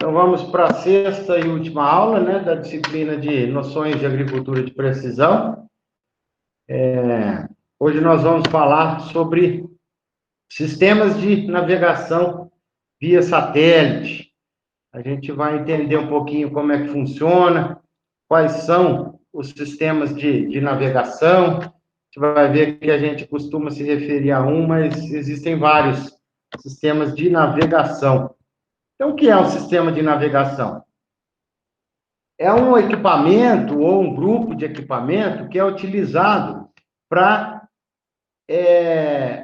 Então, vamos para a sexta e última aula, né, da disciplina de Noções de Agricultura de Precisão. Hoje nós vamos falar sobre sistemas de navegação via satélite. A gente vai entender um pouquinho como é que funciona, quais são os sistemas de navegação. A gente vai ver que a gente costuma se referir a um, mas existem vários sistemas de navegação. Então, o que é um sistema de navegação? É um equipamento ou um grupo de equipamento que é utilizado para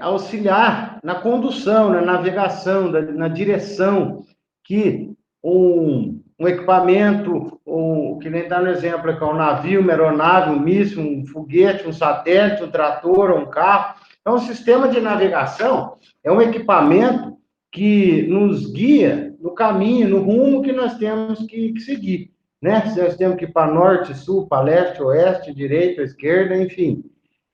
auxiliar na condução, na navegação, na direção que um equipamento, que nem dá no exemplo aqui, um navio, uma aeronave, um míssil, um foguete, um satélite, um trator, um carro. Então, o sistema de navegação é um equipamento que nos guia no caminho, no rumo que nós temos que seguir, né? Se nós temos que ir para norte, sul, para leste, oeste, direita, esquerda, enfim.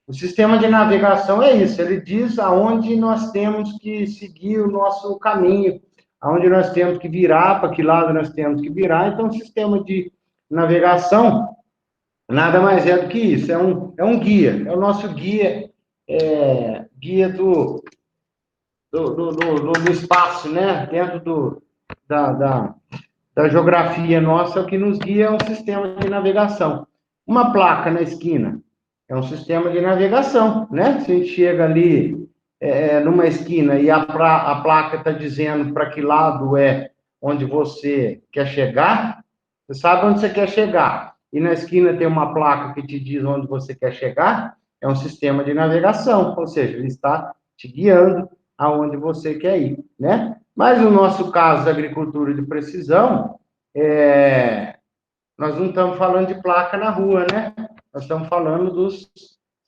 O sistema de navegação é isso, ele diz aonde nós temos que seguir o nosso caminho, aonde nós temos que virar, para que lado nós temos que virar. Então, o sistema de navegação nada mais é do que isso, é um guia, é o nosso guia, guia do espaço, né? Dentro da geografia nossa, o que nos guia é um sistema de navegação. Uma placa na esquina é um sistema de navegação, né? Se a gente chega ali numa esquina e a placa está dizendo para que lado é onde você quer chegar, você sabe onde você quer chegar. E na esquina tem uma placa que te diz onde você quer chegar, é um sistema de navegação, ou seja, ele está te guiando aonde você quer ir, né? Mas no nosso caso da agricultura de precisão, nós não estamos falando de placa na rua, né? Nós estamos falando dos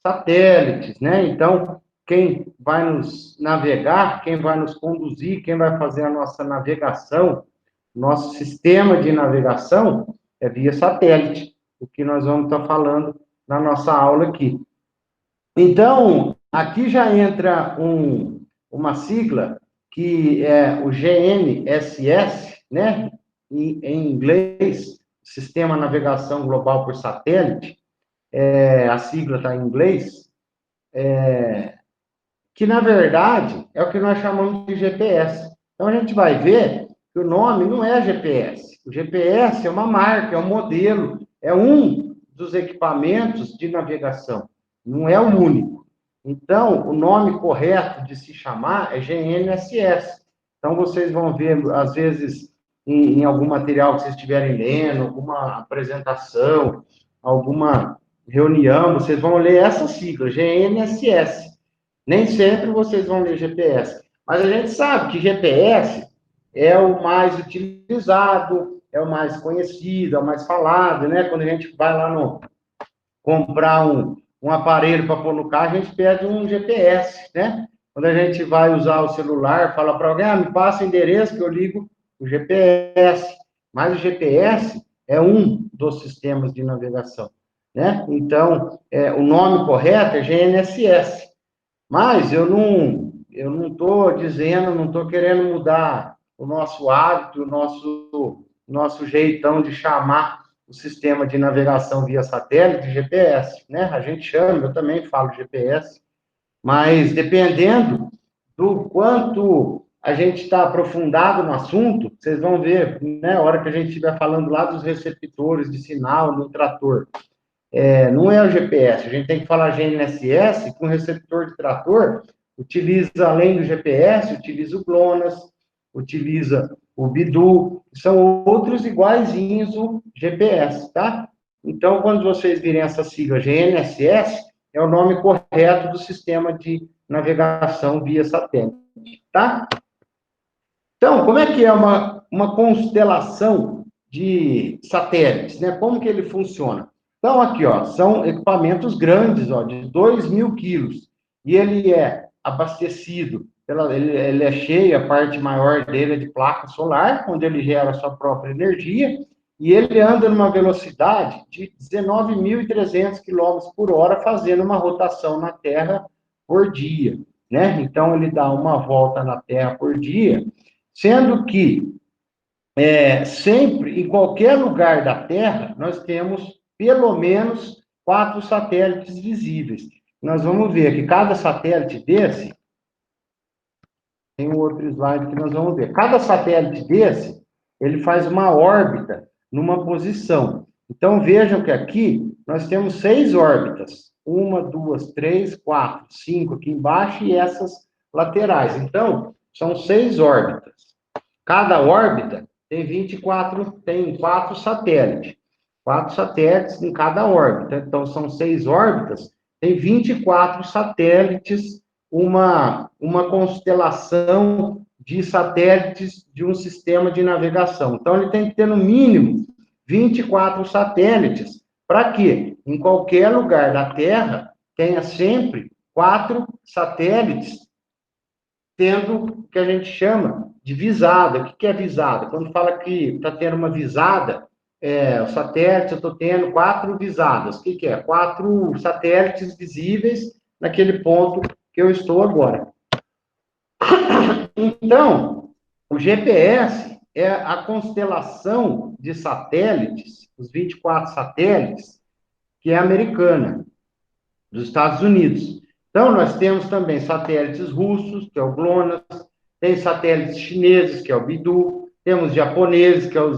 satélites, né? Então, quem vai nos navegar, quem vai nos conduzir, quem vai fazer a nossa navegação, nosso sistema de navegação é via satélite, o que nós vamos estar falando na nossa aula aqui. Então, aqui já entra uma sigla que é o GNSS, né? Em inglês, Sistema Navegação Global por Satélite, a sigla está em inglês, que na verdade é o que nós chamamos de GPS. Então a gente vai ver que o nome não é GPS. O GPS é uma marca, é um modelo, é um dos equipamentos de navegação, não é o único. Então, o nome correto de se chamar é GNSS. Então, vocês vão ver, às vezes, em algum material que vocês estiverem lendo, alguma apresentação, alguma reunião, vocês vão ler essa sigla, GNSS. Nem sempre vocês vão ler GPS. Mas a gente sabe que GPS é o mais utilizado, é o mais conhecido, é o mais falado, né? Quando a gente vai lá comprar um aparelho para pôr no carro, a gente pede um GPS, né? Quando a gente vai usar o celular, fala para alguém, me passa o endereço que eu ligo o GPS. Mas o GPS é um dos sistemas de navegação, né? Então, o nome correto é GNSS. Mas eu não estou dizendo, não estou querendo mudar o nosso hábito, o nosso jeitão de chamar o sistema de navegação via satélite de GPS, né? A gente chama, eu também falo GPS, mas dependendo do quanto a gente está aprofundado no assunto, vocês vão ver, né, a hora que a gente estiver falando lá dos receptores de sinal no trator. Não é o GPS, a gente tem que falar GNSS, com receptor de trator, utiliza, além do GPS, utiliza o GLONASS, utiliza o Bidu, são outros iguaizinhos o GPS, tá? Então, quando vocês virem essa sigla GNSS, é o nome correto do sistema de navegação via satélite, tá? Então, como é que é uma constelação de satélites, né? Como que ele funciona? Então, aqui, ó, são equipamentos grandes, ó, de 2.000 quilos, e ele é abastecido, ele é cheio, a parte maior dele é de placa solar, onde ele gera a sua própria energia, e ele anda numa velocidade de 19.300 km por hora, fazendo uma rotação na Terra por dia, né? Então, ele dá uma volta na Terra por dia, sendo que sempre, em qualquer lugar da Terra, nós temos pelo menos 4 satélites visíveis. Nós vamos ver que cada satélite desse, tem um outro slide que nós vamos ver. Cada satélite desse, ele faz uma órbita numa posição. Então, vejam que aqui nós temos 6 órbitas. 1, 2, 3, 4, 5 aqui embaixo e essas laterais. Então, são 6 órbitas. Cada órbita tem 4 satélites. 4 satélites em cada órbita. Então, são 6 órbitas, tem 24 satélites, uma constelação de satélites de um sistema de navegação. Então, ele tem que ter, no mínimo, 24 satélites. Para quê? Em qualquer lugar da Terra, tenha sempre 4 satélites, tendo o que a gente chama de visada. O que é visada? Quando fala que está tendo uma visada, o satélite, eu estou tendo 4 visadas. O que é? 4 satélites visíveis naquele ponto que eu estou agora. Então, o GPS é a constelação de satélites, os 24 satélites, que é americana, dos Estados Unidos. Então, nós temos também satélites russos, que é o GLONASS, tem satélites chineses, que é o BeiDou, temos japoneses, que é o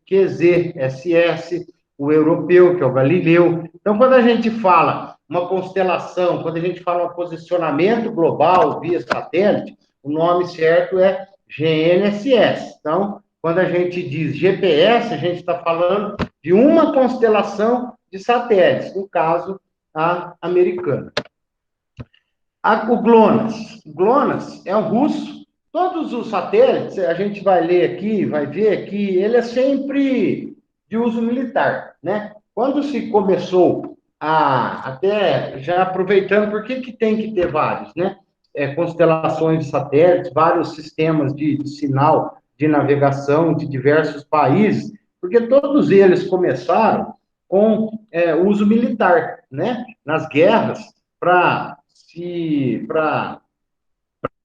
QZSS, o europeu, que é o Galileu. Então, quando a gente fala uma constelação, quando a gente fala um posicionamento global via satélite, o nome certo é GNSS. Então, quando a gente diz GPS, a gente está falando de uma constelação de satélites, no caso, a americana. O GLONASS. O GLONASS é o russo. Todos os satélites, a gente vai ler aqui, vai ver que ele é sempre de uso militar, né? Quando se começou até já aproveitando, por que tem que ter vários, né? Constelações de satélites, vários sistemas de sinal de navegação de diversos países, porque todos eles começaram com uso militar, né? Nas guerras, para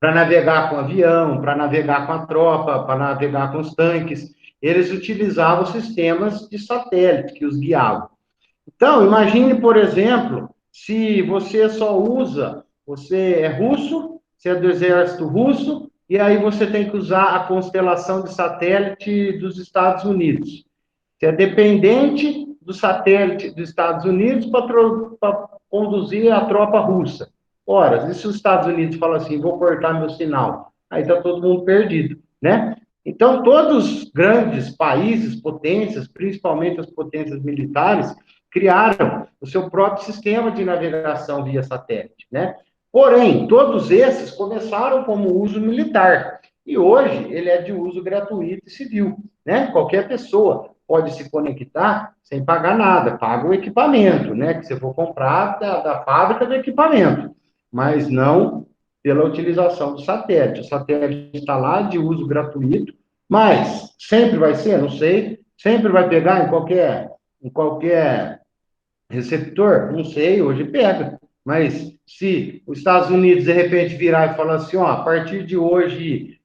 navegar com avião, para navegar com a tropa, para navegar com os tanques, eles utilizavam sistemas de satélite que os guiavam. Então, imagine, por exemplo, se você só usa, você é russo, você é do exército russo, e aí você tem que usar a constelação de satélite dos Estados Unidos. Você é dependente do satélite dos Estados Unidos para conduzir a tropa russa. Ora, e se os Estados Unidos falam assim, vou cortar meu sinal? Aí está todo mundo perdido, né? Então, todos os grandes países, potências, principalmente as potências militares, criaram o seu próprio sistema de navegação via satélite, né? Porém, todos esses começaram como uso militar, e hoje ele é de uso gratuito e civil, né? Qualquer pessoa pode se conectar sem pagar nada, paga o equipamento, né? Que você for comprar da fábrica do equipamento, mas não pela utilização do satélite. O satélite está lá de uso gratuito, mas sempre vai ser, não sei, sempre vai pegar em qualquer receptor, não sei, hoje pega. Mas se os Estados Unidos, de repente, virar e falar assim, ó, a partir de hoje,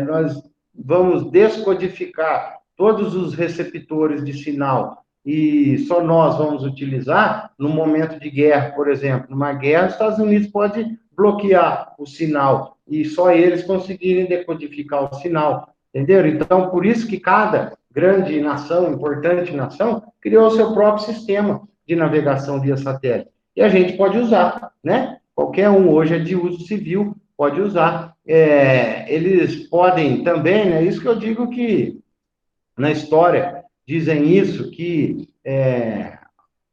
nós vamos descodificar todos os receptores de sinal e só nós vamos utilizar, no momento de guerra, por exemplo, numa guerra, os Estados Unidos pode bloquear o sinal e só eles conseguirem decodificar o sinal, entenderam? Então, por isso que cada grande nação, importante nação, criou o seu próprio sistema de navegação via satélite. E a gente pode usar, né? Qualquer um hoje é de uso civil, pode usar. Eles podem também, né? Isso que eu digo que na história dizem isso, que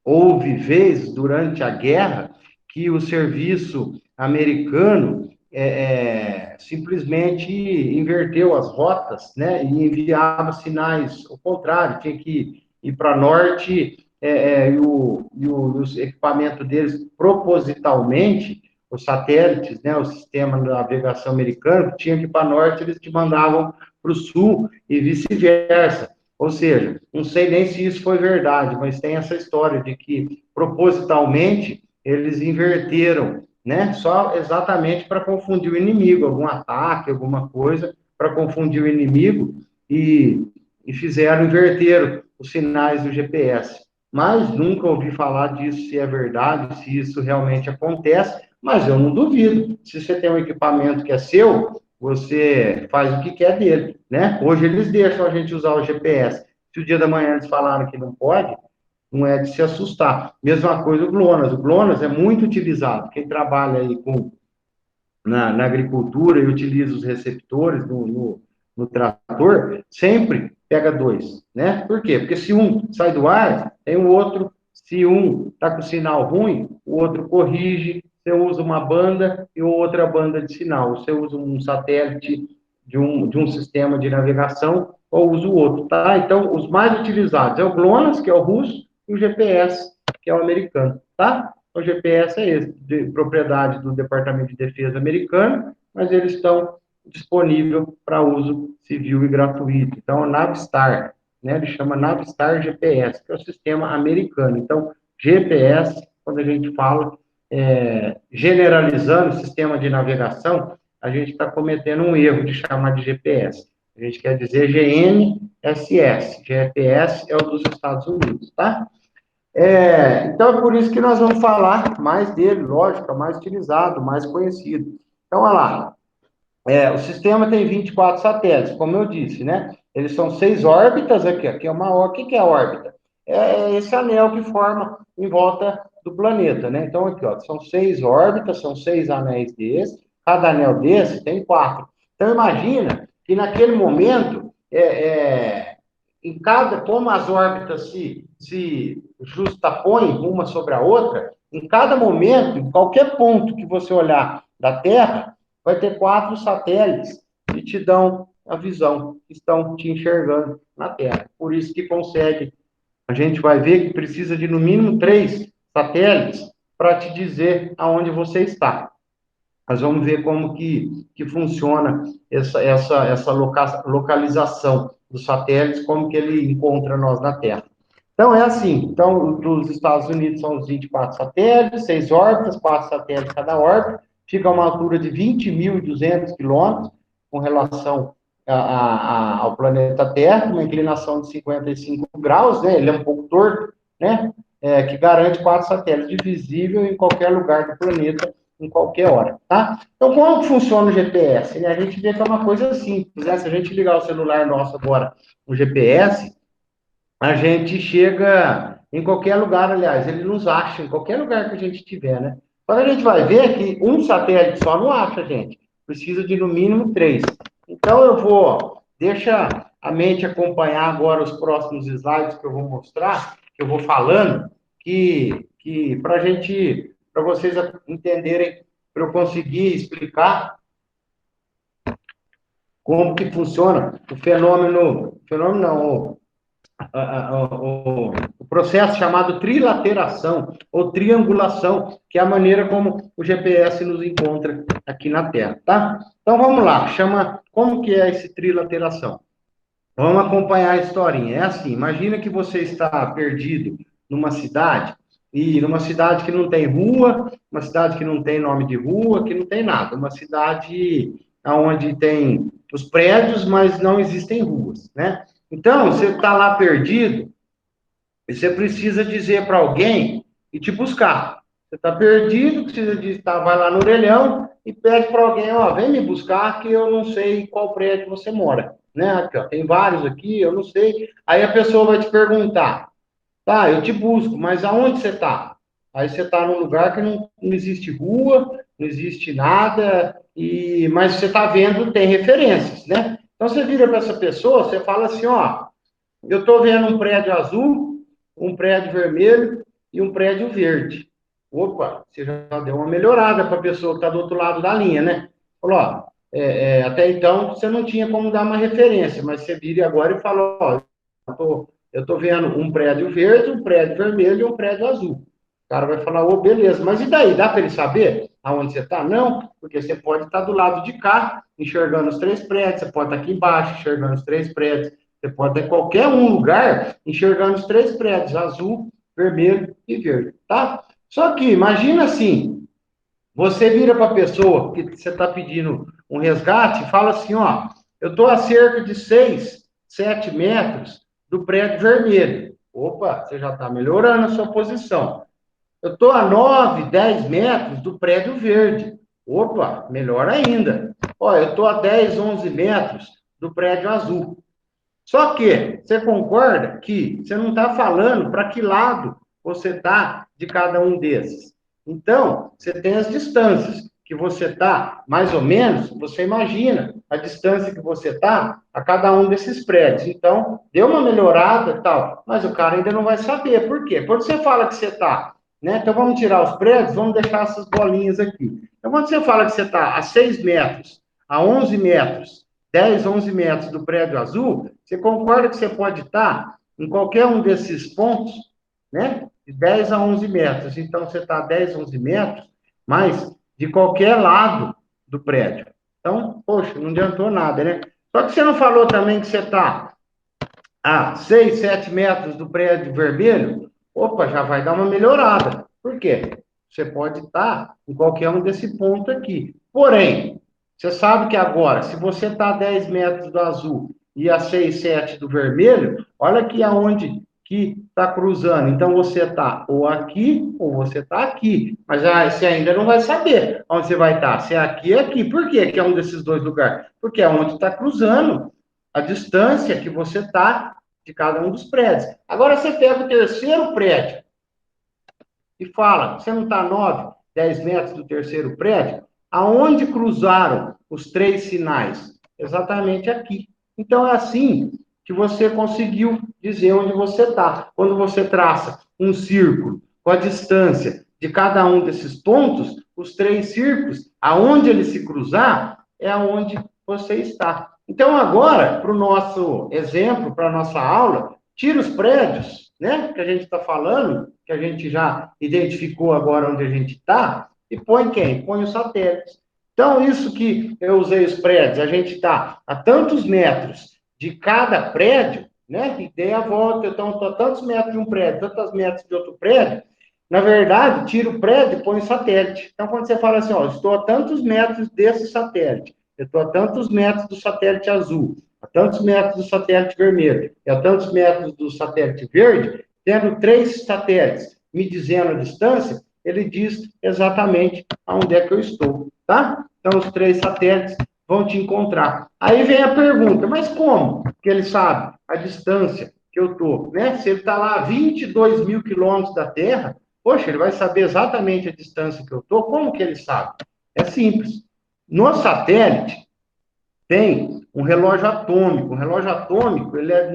houve vezes durante a guerra que o serviço americano simplesmente inverteu as rotas, né? E enviava sinais ao contrário, tinha que ir para norte e os equipamentos deles, propositalmente, os satélites, né, o sistema de navegação americano, tinha que ir para norte, eles te mandavam para o sul e vice-versa. Ou seja, não sei nem se isso foi verdade, mas tem essa história de que, propositalmente, eles inverteram, né, só exatamente para confundir o inimigo, algum ataque, alguma coisa, para confundir o inimigo, e e fizeram, inverteram os sinais do GPS. Mas nunca ouvi falar disso, se é verdade, se isso realmente acontece, mas eu não duvido. Se você tem um equipamento que é seu, você faz o que quer dele, né? Hoje eles deixam a gente usar o GPS. Se o dia da manhã eles falaram que não pode, não é de se assustar. Mesma coisa o GLONASS. O GLONASS é muito utilizado. Quem trabalha aí na agricultura e utiliza os receptores no trator, sempre pega dois, né? Por quê? Porque se um sai do ar, tem o outro. Se um está com sinal ruim, o outro corrige. Você usa uma banda e outra banda de sinal. Você usa um satélite de um sistema de navegação ou usa o outro, tá? Então, os mais utilizados é o GLONASS, que é o russo, e o GPS, que é o americano, tá? O GPS é esse, de propriedade do Departamento de Defesa americano, mas eles estão disponíveis para uso civil e gratuito. Então, a Navistar, né, ele chama Navistar GPS, que é o sistema americano. Então, GPS, quando a gente fala generalizando o sistema de navegação, a gente está cometendo um erro de chamar de GPS. A gente quer dizer GNSS. GPS é o dos Estados Unidos, tá? Então, é por isso que nós vamos falar mais dele, lógico, é mais utilizado, mais conhecido. Então, olha lá, o sistema tem 24 satélites, como eu disse, né? Eles são 6 órbitas aqui é uma órbita. O que é a órbita? É esse anel que forma em volta do planeta, né? Então, aqui, ó, são 6 órbitas, são 6 anéis desses, cada anel desse tem 4. Então, imagina que naquele momento, como as órbitas se justapõem uma sobre a outra, em cada momento, em qualquer ponto que você olhar da Terra, vai ter 4 satélites que te dão a visão, que estão te enxergando na Terra. Por isso que consegue, a gente vai ver que precisa de no mínimo 3 satélites para te dizer aonde você está. Nós vamos ver como que funciona essa localização dos satélites, como que ele encontra nós na Terra. Então, é assim. Então, dos Estados Unidos são os 24 satélites, 6 órbitas, 4 satélites cada órbita, fica a uma altura de 20.200 quilômetros com relação ao planeta Terra, uma inclinação de 55 graus, né? Ele é um pouco torto, né? Que garante 4 satélites visível em qualquer lugar do planeta, em qualquer hora, tá? Então, como funciona o GPS? Né? A gente vê que é uma coisa simples, né? Se a gente ligar o celular nosso agora, o GPS, a gente chega em qualquer lugar, aliás, ele nos acha em qualquer lugar que a gente estiver, né? Só que a gente vai ver que um satélite só não acha, gente. Precisa de no mínimo 3. Então, deixa a mente acompanhar agora os próximos slides que eu vou mostrar, que eu vou falando, que para vocês entenderem, para eu conseguir explicar como que funciona o fenômeno não, o processo chamado trilateração ou triangulação, que é a maneira como o GPS nos encontra aqui na Terra, tá? Então vamos lá, como que é esse trilateração? Vamos acompanhar a historinha. É assim, imagina que você está perdido numa cidade, e numa cidade que não tem rua, uma cidade que não tem nome de rua, que não tem nada, uma cidade onde tem os prédios, mas não existem ruas, né? Então, você está lá perdido, e você precisa dizer para alguém e te buscar. Você está perdido, precisa vai lá no orelhão e pede para alguém, ó, vem me buscar que eu não sei qual prédio você mora. Né? Aqui, ó, tem vários aqui, eu não sei. Aí a pessoa vai te perguntar, tá, eu te busco, mas aonde você está? Aí você está num lugar que não existe rua, não existe nada, mas você está vendo, tem referências, né? Então você vira para essa pessoa, você fala assim, ó, eu estou vendo um prédio azul, um prédio vermelho e um prédio verde. Opa, você já deu uma melhorada para a pessoa que está do outro lado da linha, né? Falou, ó, até então você não tinha como dar uma referência, mas você vira agora e fala, ó, eu estou vendo um prédio verde, um prédio vermelho e um prédio azul. O cara vai falar, ô, beleza, mas e daí? Dá para ele saber aonde você está? Não, porque você pode estar do lado de cá, enxergando os 3 prédios, você pode estar aqui embaixo, enxergando os 3 prédios, você pode estar em qualquer lugar, enxergando os 3 prédios, azul, vermelho e verde, tá? Só que, imagina assim, você vira para a pessoa que você está pedindo um resgate e fala assim, ó, eu estou a cerca de 6 7 metros do prédio vermelho. Opa, você já está melhorando a sua posição. Eu estou a 9, 10 metros do prédio verde. Opa, melhor ainda. Ó, eu estou a 10, 11 metros do prédio azul. Só que você concorda que você não está falando para que lado você está de cada um desses. Então, você tem as distâncias que você está, mais ou menos, você imagina a distância que você está a cada um desses prédios. Então, deu uma melhorada e tal, mas o cara ainda não vai saber. Por quê? Quando você fala que você está, né? Então, vamos tirar os prédios, vamos deixar essas bolinhas aqui. Então, quando você fala que você está a 6 metros, a 11 metros, 10, 11 metros do prédio azul, você concorda que você pode estar em qualquer um desses pontos, né? De 10 a 11 metros. Então, você está a 10, 11 metros, mas de qualquer lado do prédio. Então, poxa, não adiantou nada, né? Só que você não falou também que você está a 6, 7 metros do prédio vermelho? Opa, já vai dar uma melhorada. Por quê? Você pode estar em qualquer um desse ponto aqui. Porém, você sabe que agora, se você está a 10 metros do azul e a 6, 7 do vermelho, olha aqui aonde que está cruzando. Então, você está ou aqui ou você está aqui. Mas você ainda não vai saber onde você vai estar. Se é aqui, é aqui. Por quê que é um desses dois lugares? Porque é onde está cruzando a distância que você está de cada um dos prédios. Agora, você pega o terceiro prédio e fala, você não está a 9, 10 metros do terceiro prédio? Aonde cruzaram os 3 sinais? Exatamente aqui. Então, é assim que você conseguiu dizer onde você está. Quando você traça um círculo com a distância de cada um desses pontos, os 3 círculos, aonde ele se cruzar, é aonde você está. Então, agora, para o nosso exemplo, para a nossa aula, tira os prédios, né, que a gente está falando, que a gente já identificou agora onde a gente está, e põe quem? Põe os satélites. Então, isso que eu usei os prédios, a gente está a tantos metros de cada prédio, né, e dei a volta, então estou a tantos metros de um prédio, tantos metros de outro prédio, na verdade, tira o prédio e põe o satélite. Então, quando você fala assim, ó, estou a tantos metros desse satélite, eu estou a tantos metros do satélite azul, a tantos metros do satélite vermelho e a tantos metros do satélite verde, tendo 3 satélites me dizendo a distância, ele diz exatamente aonde é que eu estou, tá? Então, os 3 satélites vão te encontrar. Aí vem a pergunta, mas como que ele sabe a distância que eu estou, né? Se ele está lá a 22 mil quilômetros da Terra, poxa, ele vai saber exatamente a distância que eu estou, como que ele sabe? É simples. No satélite, tem um relógio atômico. O relógio atômico, ele é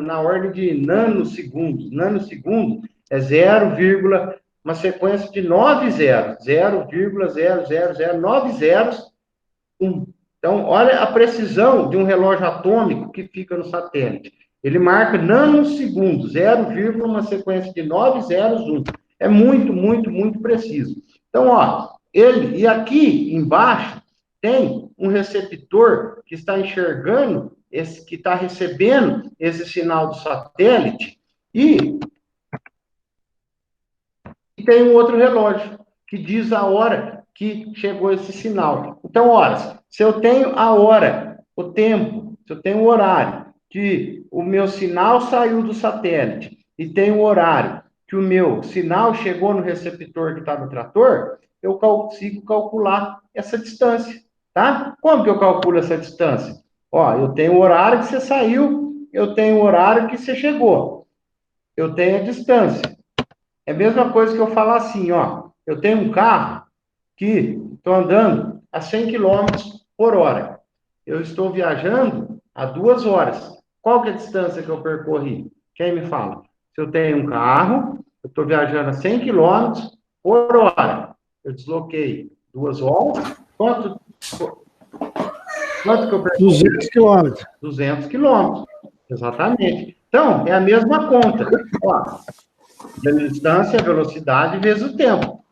na ordem de nanosegundos. Nanosegundo é 0, uma sequência de 9 zeros. 0,000,9 zeros, 1. Então, olha a precisão de um relógio atômico que fica no satélite. Ele marca nanosegundos, 0, uma sequência de 9 zeros, 1. É muito, muito, muito preciso. Então, ó, e aqui embaixo tem um receptor que está enxergando, que está recebendo esse sinal do satélite, e tem um outro relógio que diz a hora que chegou esse sinal. Então, horas, se eu tenho a hora, o tempo, se eu tenho o horário que o meu sinal saiu do satélite e tem o horário que o meu sinal chegou no receptor que está no trator, eu consigo calcular essa distância, tá? Como que eu calculo essa distância? Ó, eu tenho o horário que você saiu, eu tenho o horário que você chegou, eu tenho a distância. É a mesma coisa que eu falar assim, ó, eu tenho um carro que estou andando a 100 quilômetros por hora. Eu estou viajando a 2 horas. Qual que é a distância que eu percorri? Quem me fala? Se eu tenho um carro, eu estou viajando a 100 quilômetros por hora. Eu desloquei 2 horas. Quanto que eu percorri? 200 quilômetros. 200 quilômetros. Exatamente. Então, é a mesma conta. Ó, distância, velocidade vezes o tempo.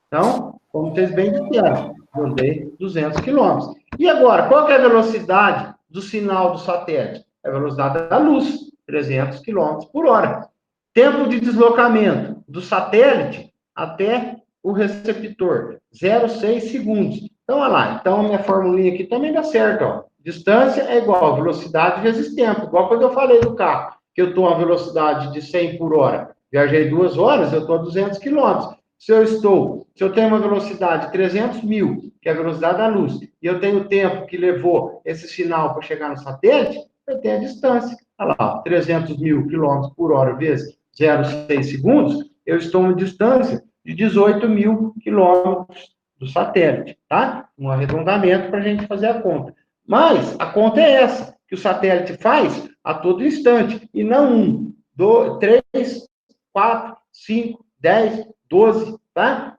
Então, como vocês bem disseram, eu dei 200 quilômetros. E agora, qual que é a velocidade do sinal do satélite? É a velocidade da luz, 300 quilômetros por hora. Tempo de deslocamento do satélite até o receptor, 0,6 segundos. Então, olha lá. Então, a minha formulinha aqui também dá certo, ó. Distância é igual a velocidade vezes tempo. Igual quando eu falei do carro, que eu estou a velocidade de 100 por hora. Viajei 2 horas, eu estou a 200 quilômetros. Se eu tenho uma velocidade de 300 mil, que é a velocidade da luz, e eu tenho o tempo que levou esse sinal para chegar no satélite, eu tenho a distância. Olha lá, 300 mil quilômetros por hora vezes 0,6 segundos, eu estou em distância de 18 mil quilômetros do satélite, tá? Um arredondamento para a gente fazer a conta. Mas a conta é essa, que o satélite faz a todo instante, e não 1, 2, 3, 4, 5, 10, 12, tá?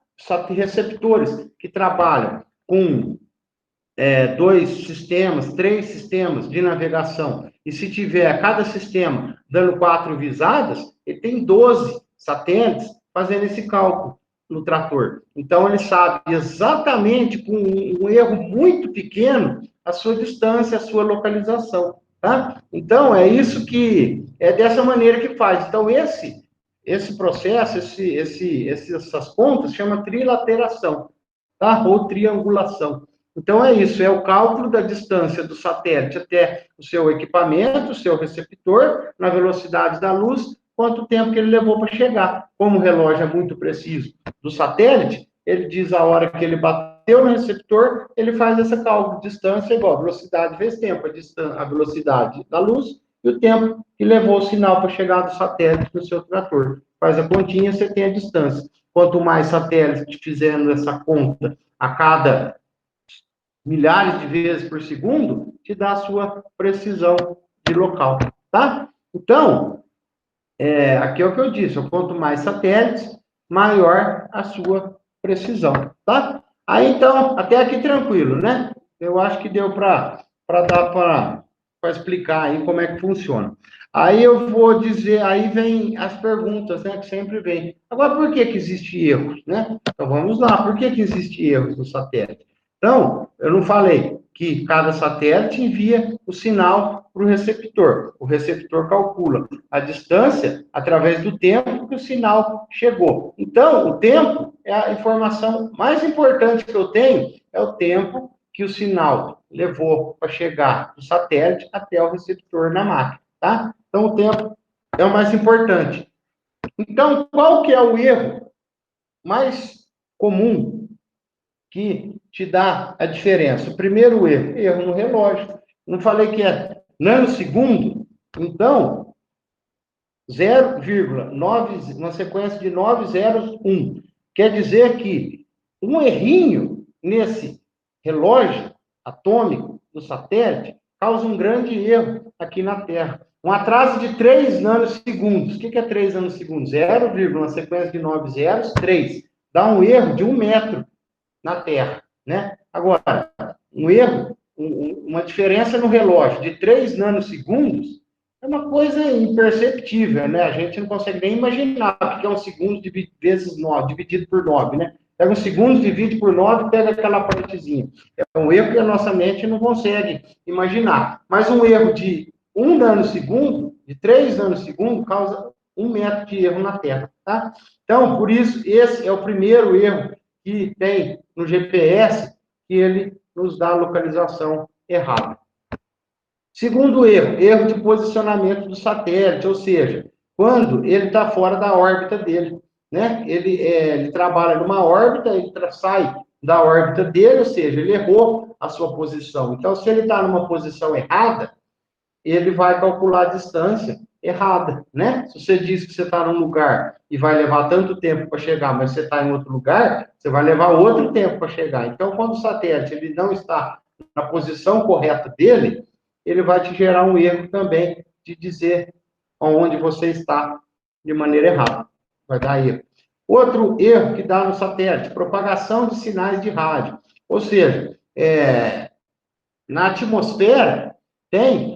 Receptores que trabalham com 2 sistemas, 3 sistemas de navegação, e se tiver cada sistema dando 4 visadas, ele tem 12 satélites fazendo esse cálculo no trator. Então, ele sabe exatamente, com um erro muito pequeno, a sua distância, a sua localização, tá? Então, é isso que, é dessa maneira que faz. Então, esse processo, essas contas, chama trilateração, tá? Ou triangulação. Então, é isso, é o cálculo da distância do satélite até o seu equipamento, o seu receptor, na velocidade da luz, quanto tempo que ele levou para chegar. Como o relógio é muito preciso do satélite, ele diz a hora que ele bateu no receptor, ele faz esse cálculo de distância igual velocidade vezes tempo, a velocidade da luz e o tempo que levou o sinal para chegar do satélite no seu trator. Faz a continha, você tem a distância. Quanto mais satélites fizendo essa conta a cada milhares de vezes por segundo, te dá a sua precisão de local, tá? Então, aqui é o que eu disse, quanto mais satélites, maior a sua precisão, tá? Aí, então, até aqui tranquilo, né? Eu acho que deu para dar para explicar aí como é que funciona. Aí eu vou dizer, aí vem as perguntas, né, que sempre vem. Agora, por que que existe erros, né? Então, vamos lá, por que que existe erros no satélite? Então, eu não falei que cada satélite envia o sinal para o receptor. O receptor calcula a distância através do tempo que o sinal chegou. Então, o tempo é a informação mais importante que eu tenho, é o tempo que o sinal levou para chegar do satélite até o receptor na máquina, tá? Então, o tempo é o mais importante. Então, qual que é o erro mais comum que te dá a diferença? O primeiro erro, erro no relógio. Não falei que é nanosegundo? Então, 0,9, uma sequência de 9 zeros, 1. Quer dizer que um errinho nesse relógio atômico do satélite causa um grande erro aqui na Terra. Um atraso de 3 nanosegundos. O que é 3 nanosegundos? 0, uma sequência de 9 zeros, 3. Dá um erro de 1 metro na Terra, né? Agora, um erro, uma diferença no relógio de 3 nanosegundos é uma coisa imperceptível, né? A gente não consegue nem imaginar o que é um segundo vezes 9, dividido por 9, né? Pega um segundo, divide por 9, pega aquela partezinha. É um erro que a nossa mente não consegue imaginar. Mas um erro de 1 nanosegundo, de 3 nanosegundos, causa 1 metro de erro na Terra, tá? Então, por isso, esse é o primeiro erro que tem no GPS, que ele nos dá a localização errada. Segundo erro, erro de posicionamento do satélite, ou seja, quando ele está fora da órbita dele, né? Ele trabalha numa órbita, ele sai da órbita dele, ou seja, ele errou a sua posição. Então, se ele está numa posição errada, ele vai calcular a distância errada, né? Se você diz que você está num lugar e vai levar tanto tempo para chegar, mas você está em outro lugar, você vai levar outro tempo para chegar. Então, quando o satélite ele não está na posição correta dele, ele vai te gerar um erro também de dizer onde você está de maneira errada. Vai dar erro. Outro erro que dá no satélite, propagação de sinais de rádio. Ou seja, na atmosfera tem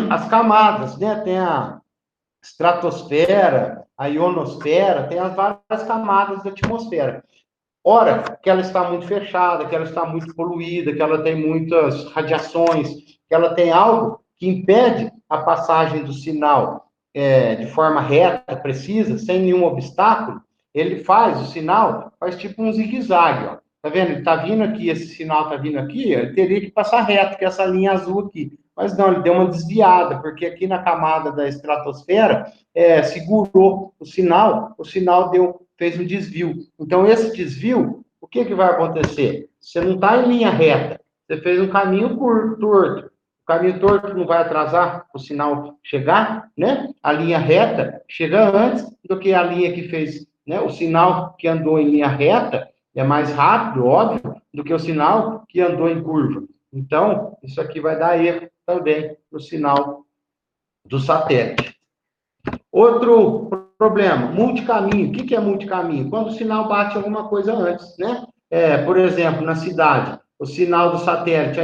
as camadas, né? Tem a estratosfera, a ionosfera, tem as várias camadas da atmosfera. Ora, que ela está muito fechada, que ela está muito poluída, que ela tem muitas radiações, que ela tem algo que impede a passagem do sinal de forma reta, precisa, sem nenhum obstáculo, ele faz, o sinal faz tipo um zigue-zague, ó. Tá vendo? Ele tá vindo aqui, esse sinal tá vindo aqui, ele teria que passar reto, que é essa linha azul aqui. Mas não, ele deu uma desviada, porque aqui na camada da estratosfera, segurou o sinal fez um desvio. Então, esse desvio, o que que vai acontecer? Você não está em linha reta, você fez um caminho curto, torto. O caminho torto não vai atrasar o sinal chegar, né? A linha reta chega antes do que a linha que fez, né? O sinal que andou em linha reta é mais rápido, óbvio, do que o sinal que andou em curva. Então, isso aqui vai dar erro também no sinal do satélite. Outro problema, multicaminho. O que é multicaminho? Quando o sinal bate alguma coisa antes, né? Por exemplo, na cidade, o sinal do satélite,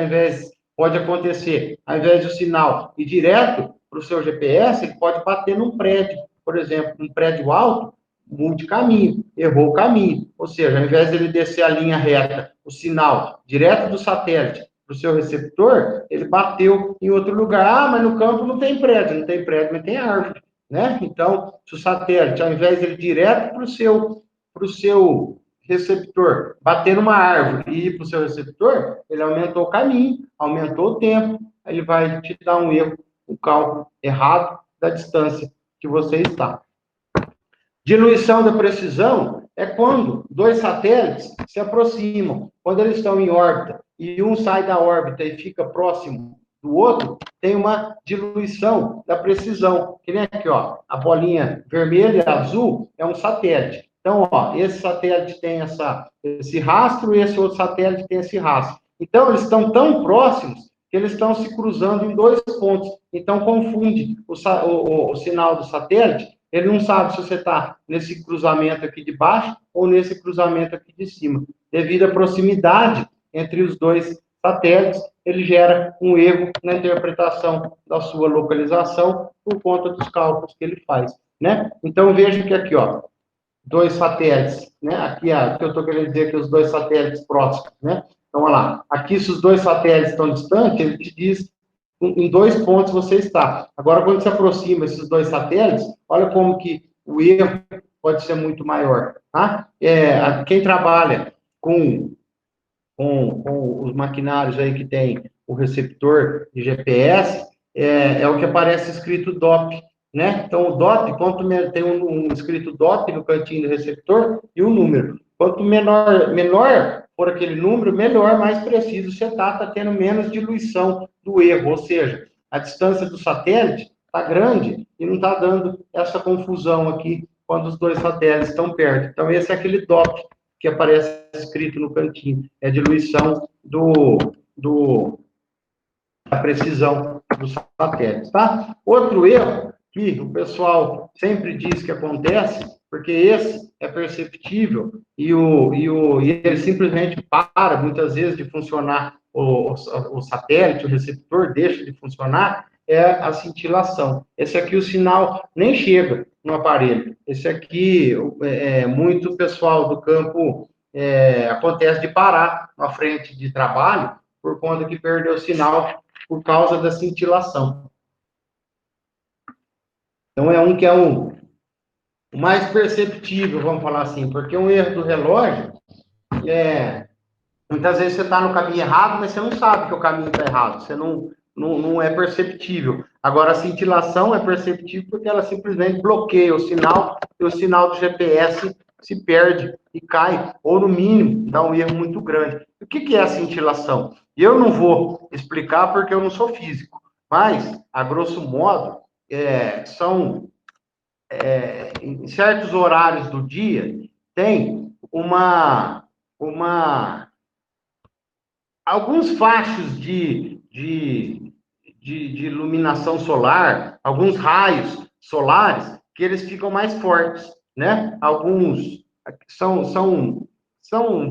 pode acontecer, ao invés do sinal ir direto para o seu GPS, ele pode bater num prédio, por exemplo, um prédio alto, multicaminho, errou o caminho. Ou seja, ao invés dele descer a linha reta, o sinal direto do satélite para o seu receptor, ele bateu em outro lugar. Ah, mas no campo não tem prédio, mas tem árvore, né? Então, se o satélite, ao invés de ele ir direto para o seu receptor, bater numa árvore e ir para o seu receptor, ele aumentou o caminho, aumentou o tempo, aí ele vai te dar um erro, um cálculo errado da distância que você está. Diluição da precisão é quando dois satélites se aproximam. Quando eles estão em órbita e um sai da órbita e fica próximo do outro, tem uma diluição da precisão. Que nem aqui, ó, a bolinha vermelha e azul é um satélite. Então, ó, esse satélite tem esse rastro e esse outro satélite tem esse rastro. Então, eles estão tão próximos que eles estão se cruzando em dois pontos. Então, confunde o sinal do satélite. Ele não sabe se você está nesse cruzamento aqui de baixo ou nesse cruzamento aqui de cima. Devido à proximidade entre os dois satélites, ele gera um erro na interpretação da sua localização por conta dos cálculos que ele faz, né? Então, veja que aqui, ó, dois satélites, né? Aqui, que eu estou querendo dizer que os dois satélites próximos, né? Então, olha lá. Aqui, se os dois satélites estão distantes, ele te diz em 2 pontos você está. Agora, quando se aproxima esses dois satélites, olha como que o erro pode ser muito maior, tá? Quem trabalha com os maquinários aí que tem o receptor de GPS, é o que aparece escrito DOP, né? Então, o DOP, tem um escrito DOP no cantinho do receptor e um número. Quanto menor for aquele número, melhor, mais preciso você está tendo menos diluição do erro, ou seja, a distância do satélite está grande e não está dando essa confusão aqui quando os dois satélites estão perto. Então, esse é aquele DOP que aparece escrito no cantinho, é diluição da precisão dos satélites, tá? Outro erro que o pessoal sempre diz que acontece, porque esse é perceptível e ele simplesmente para, muitas vezes, de funcionar o satélite, o receptor deixa de funcionar, é a cintilação. Esse aqui o sinal nem chega no aparelho. Esse aqui, muito pessoal do campo acontece de parar na frente de trabalho por conta que perdeu o sinal por causa da cintilação. Então, que é o mais perceptível, vamos falar assim, porque um erro do relógio muitas vezes você está no caminho errado, mas você não sabe que o caminho está errado, você não é perceptível. Agora, a cintilação é perceptível porque ela simplesmente bloqueia o sinal e o sinal do GPS se perde e cai, ou no mínimo, dá um erro muito grande. O que é a cintilação? Eu não vou explicar porque eu não sou físico, mas, a grosso modo, em certos horários do dia, tem alguns fachos de iluminação solar, alguns raios solares, que eles ficam mais fortes, né? Alguns são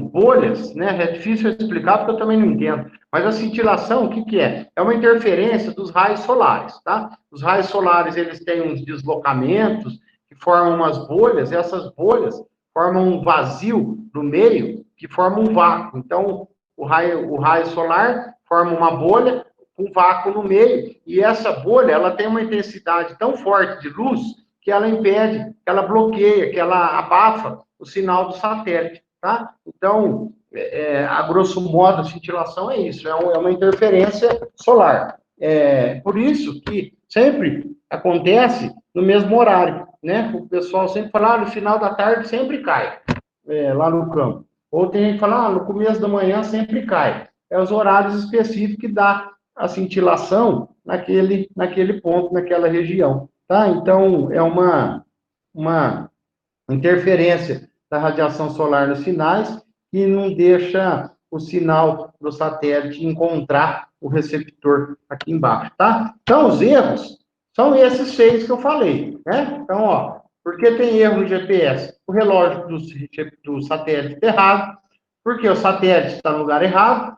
bolhas, né? É difícil explicar porque eu também não entendo. Mas a cintilação, o que é? É uma interferência dos raios solares, tá? Os raios solares, eles têm uns deslocamentos que formam umas bolhas, e essas bolhas formam um vazio no meio que forma um vácuo. Então, o raio solar forma uma bolha, um vácuo no meio, e essa bolha, ela tem uma intensidade tão forte de luz que ela impede, que ela bloqueia, que ela abafa o sinal do satélite. tá? Então, a grosso modo, a cintilação é isso, é uma interferência solar. Por isso que sempre acontece no mesmo horário, né? O pessoal sempre fala, no final da tarde sempre cai, lá no campo. Ou tem gente que fala, no começo da manhã sempre cai. É os horários específicos que dá a cintilação naquele ponto, naquela região, tá? Então, é uma interferência da radiação solar nos sinais que não deixa o sinal do satélite encontrar o receptor aqui embaixo, tá? Então, os erros são esses 6 que eu falei, né? Então, ó, por que tem erro no GPS? O relógio do satélite está errado, porque o satélite está no lugar errado,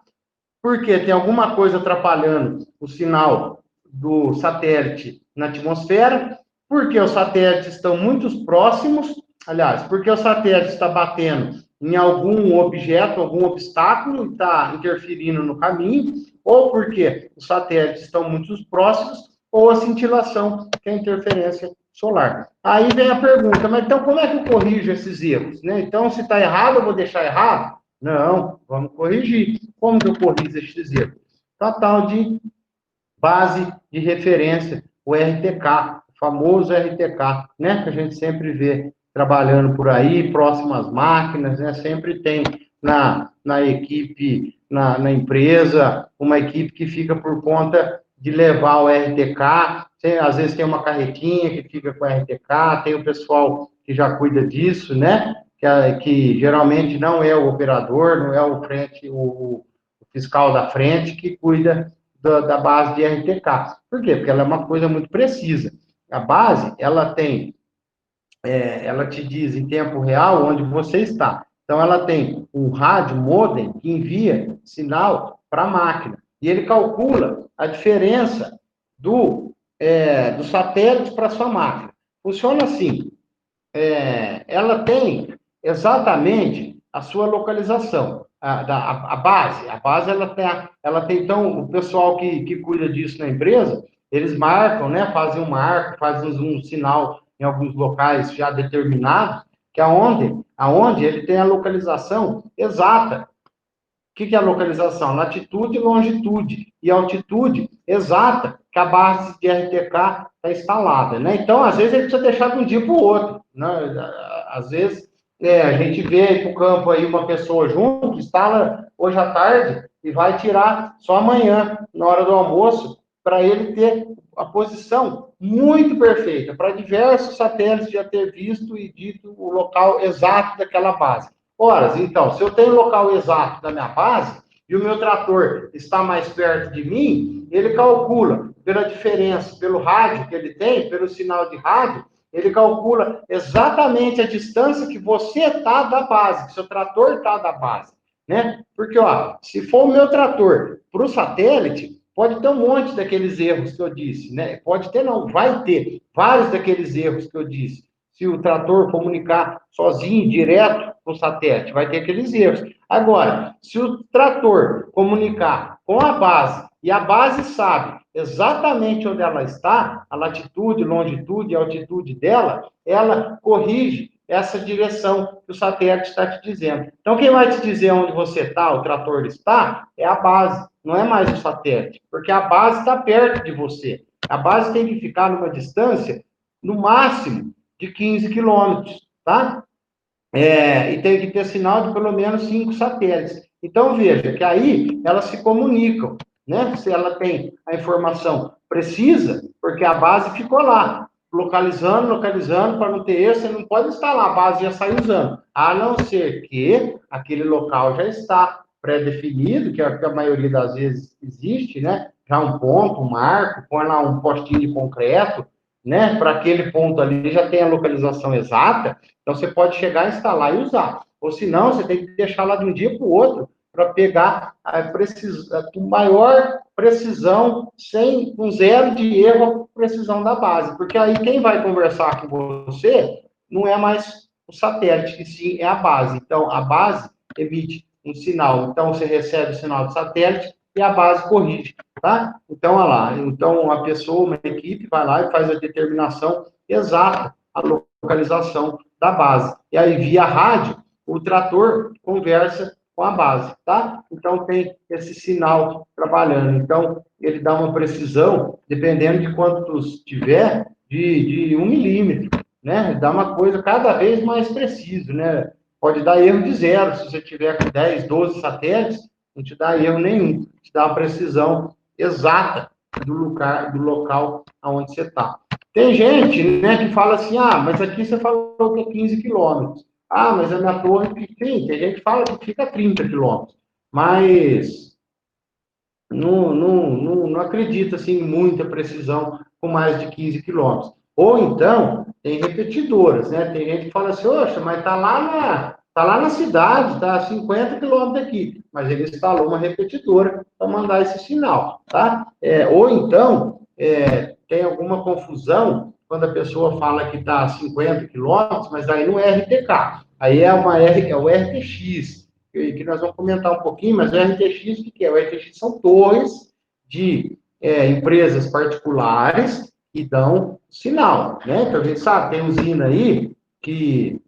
porque tem alguma coisa atrapalhando o sinal do satélite na atmosfera, porque os satélites estão muito próximos, aliás, porque o satélite está batendo em algum objeto, algum obstáculo, e está interferindo no caminho, ou porque os satélites estão muito próximos, ou a cintilação, que é a interferência solar. Aí vem a pergunta, mas então como é que eu corrijo esses erros? Né? Então, se está errado, eu vou deixar errado? Não, vamos corrigir. Como que eu corrijo esses erros? A tal de base de referência, o RTK, o famoso RTK, né? Que a gente sempre vê trabalhando por aí, próximo às máquinas, né? Sempre tem na equipe, na empresa, uma equipe que fica por conta de levar o RTK, às vezes tem uma carretinha que fica com o RTK, tem o pessoal que já cuida disso, né? Que geralmente não é o operador, não é o fiscal da frente que cuida da base de RTK. Por quê? Porque ela é uma coisa muito precisa. A base, ela te diz em tempo real onde você está. Então, ela tem um rádio modem que envia sinal para a máquina. E ele calcula a diferença do satélite para a sua máquina. Funciona assim. Ela tem exatamente a sua localização, a base. A base, ela tem, então, o pessoal que cuida disso na empresa, eles marcam, né, fazem um marco, fazem um sinal em alguns locais já determinados, que aonde ele tem a localização exata. O que é a localização? Latitude, longitude e altitude exata que a base de RTK está instalada, né? Então, às vezes, ele precisa deixar de um dia para o outro, né? Às vezes, a gente vê para o campo aí uma pessoa junto, instala hoje à tarde e vai tirar só amanhã, na hora do almoço, para ele ter a posição muito perfeita, para diversos satélites já ter visto e dito o local exato daquela base. Ora, então, se eu tenho o local exato da minha base e o meu trator está mais perto de mim, ele calcula pela diferença, pelo rádio que ele tem, pelo sinal de rádio, ele calcula exatamente a distância que você está da base, que seu trator está da base, né? Porque, ó, se for o meu trator para o satélite, pode ter um monte daqueles erros que eu disse, né? Pode ter, não, vai ter vários daqueles erros que eu disse. Se o trator comunicar sozinho, direto com o satélite, vai ter aqueles erros. Agora, se o trator comunicar com a base e a base sabe exatamente onde ela está, a latitude, longitude e altitude dela, ela corrige essa direção que o satélite está te dizendo. Então, quem vai te dizer onde você está, o trator está, é a base, não é mais o satélite, porque a base está perto de você. A base tem que ficar numa distância, no máximo, de 15 quilômetros, tá? E tem que ter sinal de pelo menos 5 satélites. Então, veja que aí elas se comunicam, né? Se ela tem a informação precisa, porque a base ficou lá, localizando, para não ter erro, você não pode instalar, a base já sai usando, a não ser que aquele local já está pré-definido, que é o que a maioria das vezes existe, né? Já um ponto, um marco, põe lá um postinho de concreto, né? Para aquele ponto ali já tem a localização exata, então você pode chegar, instalar e usar. Ou se não, você tem que deixar lá de um dia para o outro para pegar com maior precisão, com zero de erro, a precisão da base. Porque aí quem vai conversar com você não é mais o satélite, que sim é a base. Então, a base emite um sinal. Então, você recebe o sinal do satélite e a base corrige, tá? Então, olha lá. Então, uma pessoa, uma equipe vai lá e faz a determinação exata, a localização da base. E aí, via rádio, o trator conversa com a base, tá? Então, tem esse sinal trabalhando. Então, ele dá uma precisão, dependendo de quantos tiver, de 1 milímetro, né? Dá uma coisa cada vez mais preciso, né? Pode dar erro de zero, se você tiver com 10, 12 satélites, não te dá erro nenhum, te dá a precisão exata do local onde você está. Tem gente, né, que fala assim, mas aqui você falou que é 15 quilômetros. Mas a minha torre fica 30. Tem gente que fala que fica 30 quilômetros. Mas não acredita assim, em muita precisão com mais de 15 quilômetros. Ou então, tem repetidoras, né? Tem gente que fala assim, oxa, mas tá lá na cidade, tá a 50 quilômetros aqui. Mas ele instalou uma repetidora para mandar esse sinal, tá? Ou então, tem alguma confusão quando a pessoa fala que está a 50 quilômetros, mas aí não é RTK. Aí é o RTX, que nós vamos comentar um pouquinho, mas o RTX, o que é? O RTX são torres de empresas particulares que dão sinal, né? Então, a gente sabe, tem usina aí que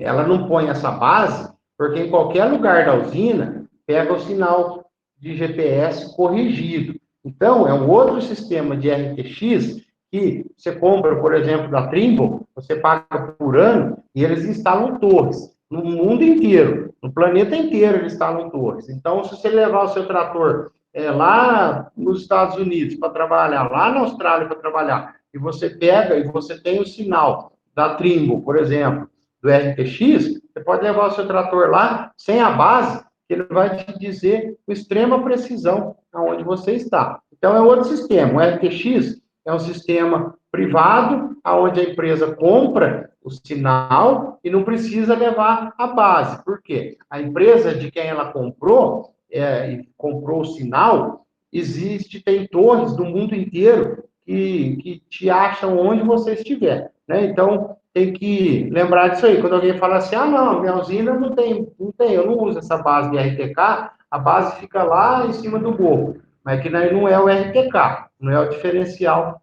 ela não põe essa base, porque em qualquer lugar da usina pega o sinal de GPS corrigido. Então, é um outro sistema de RTX que você compra, por exemplo, da Trimble, você paga por ano e eles instalam torres no mundo inteiro, no planeta inteiro eles instalam torres. Então, se você levar o seu trator lá nos Estados Unidos para trabalhar, lá na Austrália para trabalhar, e você pega e você tem o sinal da Trimble, por exemplo, do RTX, você pode levar o seu trator lá, sem a base, que ele vai te dizer com extrema precisão aonde você está. Então, é outro sistema. O RTX é um sistema privado, onde a empresa compra o sinal e não precisa levar a base. Por quê? A empresa de quem ela comprou, e comprou o sinal, tem torres do mundo inteiro que te acham onde você estiver, né? Então, tem que lembrar disso aí. Quando alguém fala assim, não, minha usina não tem, eu não uso essa base de RTK, a base fica lá em cima do morro. Mas que não é o RTK, não é o diferencial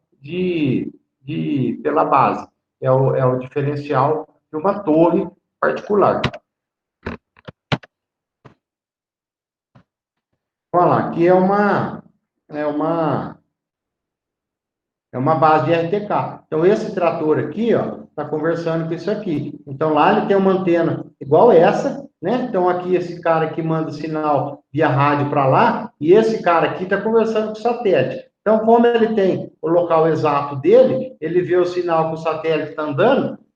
pela base. É o diferencial de uma torre particular. Vamos lá, aqui é uma É uma base de RTK. Então, esse trator aqui, ó, está conversando com isso aqui. Então, lá ele tem uma antena igual essa, né? Então, aqui esse cara aqui manda o sinal via rádio para lá, e esse cara aqui está conversando com o satélite. Então, como ele tem o local exato dele, ele vê o sinal que o satélite está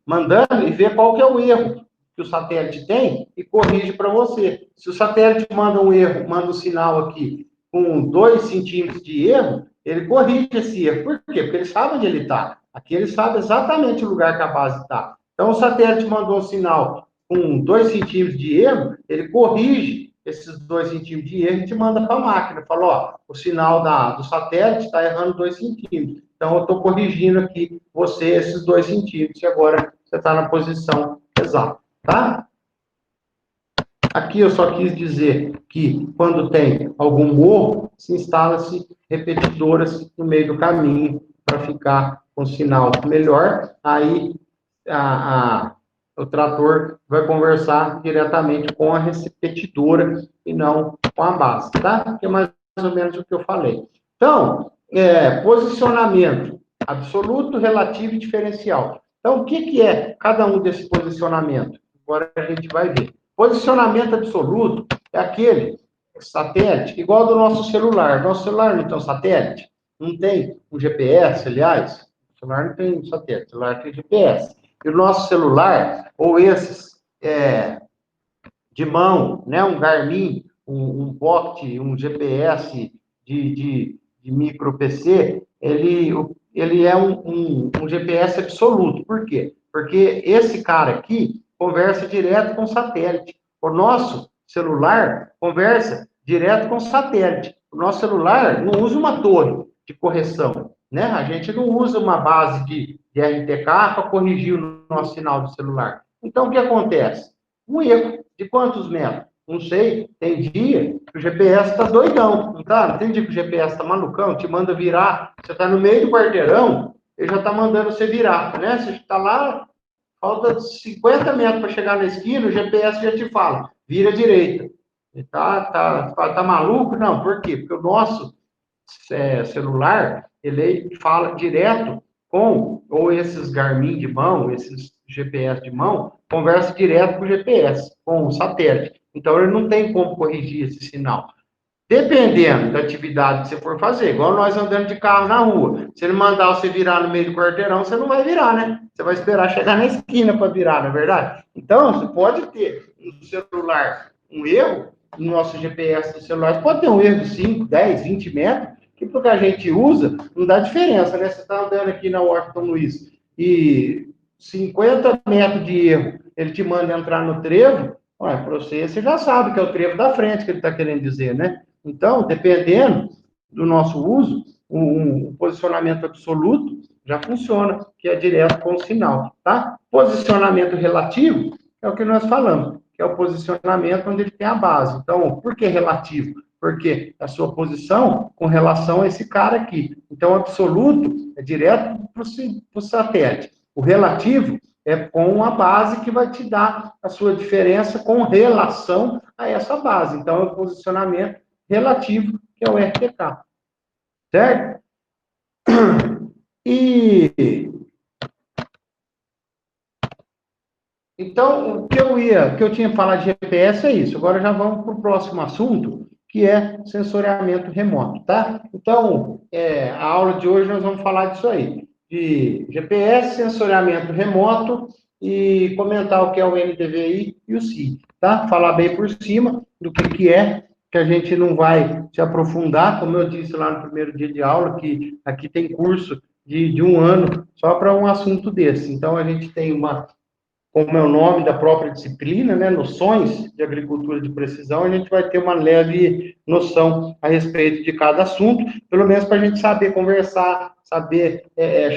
mandando, e vê qual que é o erro que o satélite tem e corrige para você. Se o satélite manda um erro, manda um sinal aqui com 2 centímetros de erro, ele corrige esse erro. Por quê? Porque ele sabe onde ele está. Aqui ele sabe exatamente o lugar que a base está. Então, o satélite mandou um sinal com 2 centímetros de erro, ele corrige esses 2 centímetros de erro e te manda para a máquina. Falou, ó, o sinal do satélite está errando 2 centímetros. Então, eu estou corrigindo aqui você esses 2 centímetros e agora você está na posição exata, tá? Aqui eu só quis dizer que, quando tem algum morro, se instala-se repetidoras no meio do caminho para ficar com sinal melhor. Aí o trator vai conversar diretamente com a repetidora e não com a base, tá? Que é mais ou menos o que eu falei. Então, posicionamento absoluto, relativo e diferencial. Então, o que é cada um desses posicionamentos? Agora a gente vai ver. Posicionamento absoluto é aquele satélite, igual ao do nosso celular. Nosso celular não tem um satélite? Não tem um GPS, aliás. O celular não tem satélite, o celular tem GPS. E o nosso celular, ou esses de mão, né, um Garmin, um Pocket, um GPS de micro PC, ele é um GPS absoluto. Por quê? Porque esse cara aqui conversa direto com o satélite. O nosso celular conversa direto com o satélite. O nosso celular não usa uma torre de correção, né? A gente não usa uma base de RTK para corrigir o nosso sinal do celular. Então, o que acontece? Um erro de quantos metros? Não sei. Tem dia que o GPS está doidão, não tá? Não tem dia que o GPS está malucão, te manda virar. Você está no meio do quarteirão, ele já está mandando você virar, né? Você está lá falta 50 metros para chegar na esquina, o GPS já te fala, vira à direita. Tá maluco? Não, por quê? Porque o nosso celular, ele fala direto com, ou esses Garmin de mão, esses GPS de mão, conversa direto com o GPS, com o satélite. Então, ele não tem como corrigir esse sinal. Dependendo da atividade que você for fazer, igual nós andando de carro na rua, se ele mandar você virar no meio do quarteirão, você não vai virar, né? Você vai esperar chegar na esquina para virar, não é verdade? Então, você pode ter no celular um erro, no nosso GPS do celular, pode ter um erro de 5, 10, 20 metros, que porque a gente usa, não dá diferença, né? Você está andando aqui na Washington Luiz e 50 metros de erro, ele te manda entrar no trevo, para você já sabe que é o trevo da frente que ele está querendo dizer, né? Então, dependendo do nosso uso, um posicionamento absoluto já funciona, que é direto com o sinal, tá? Posicionamento relativo é o que nós falamos, que é o posicionamento onde ele tem a base. Então, por que relativo? Porque a sua posição com relação a esse cara aqui. Então, o absoluto é direto para o satélite. O relativo é com a base que vai te dar a sua diferença com relação a essa base. Então, é o posicionamento relativo, que é o RTK. Certo? E então, o que eu tinha falado de GPS é isso. Agora já vamos para o próximo assunto, que é sensoriamento remoto, tá? Então, a aula de hoje nós vamos falar disso aí, de GPS, sensoriamento remoto e comentar o que é o NDVI e o CID, tá? Falar bem por cima do que é, que a gente não vai se aprofundar, como eu disse lá no primeiro dia de aula, que aqui tem curso de um ano só para um assunto desse. Então, a gente tem como é o nome da própria disciplina, né, noções de agricultura de precisão, a gente vai ter uma leve noção a respeito de cada assunto, pelo menos para a gente saber conversar, saber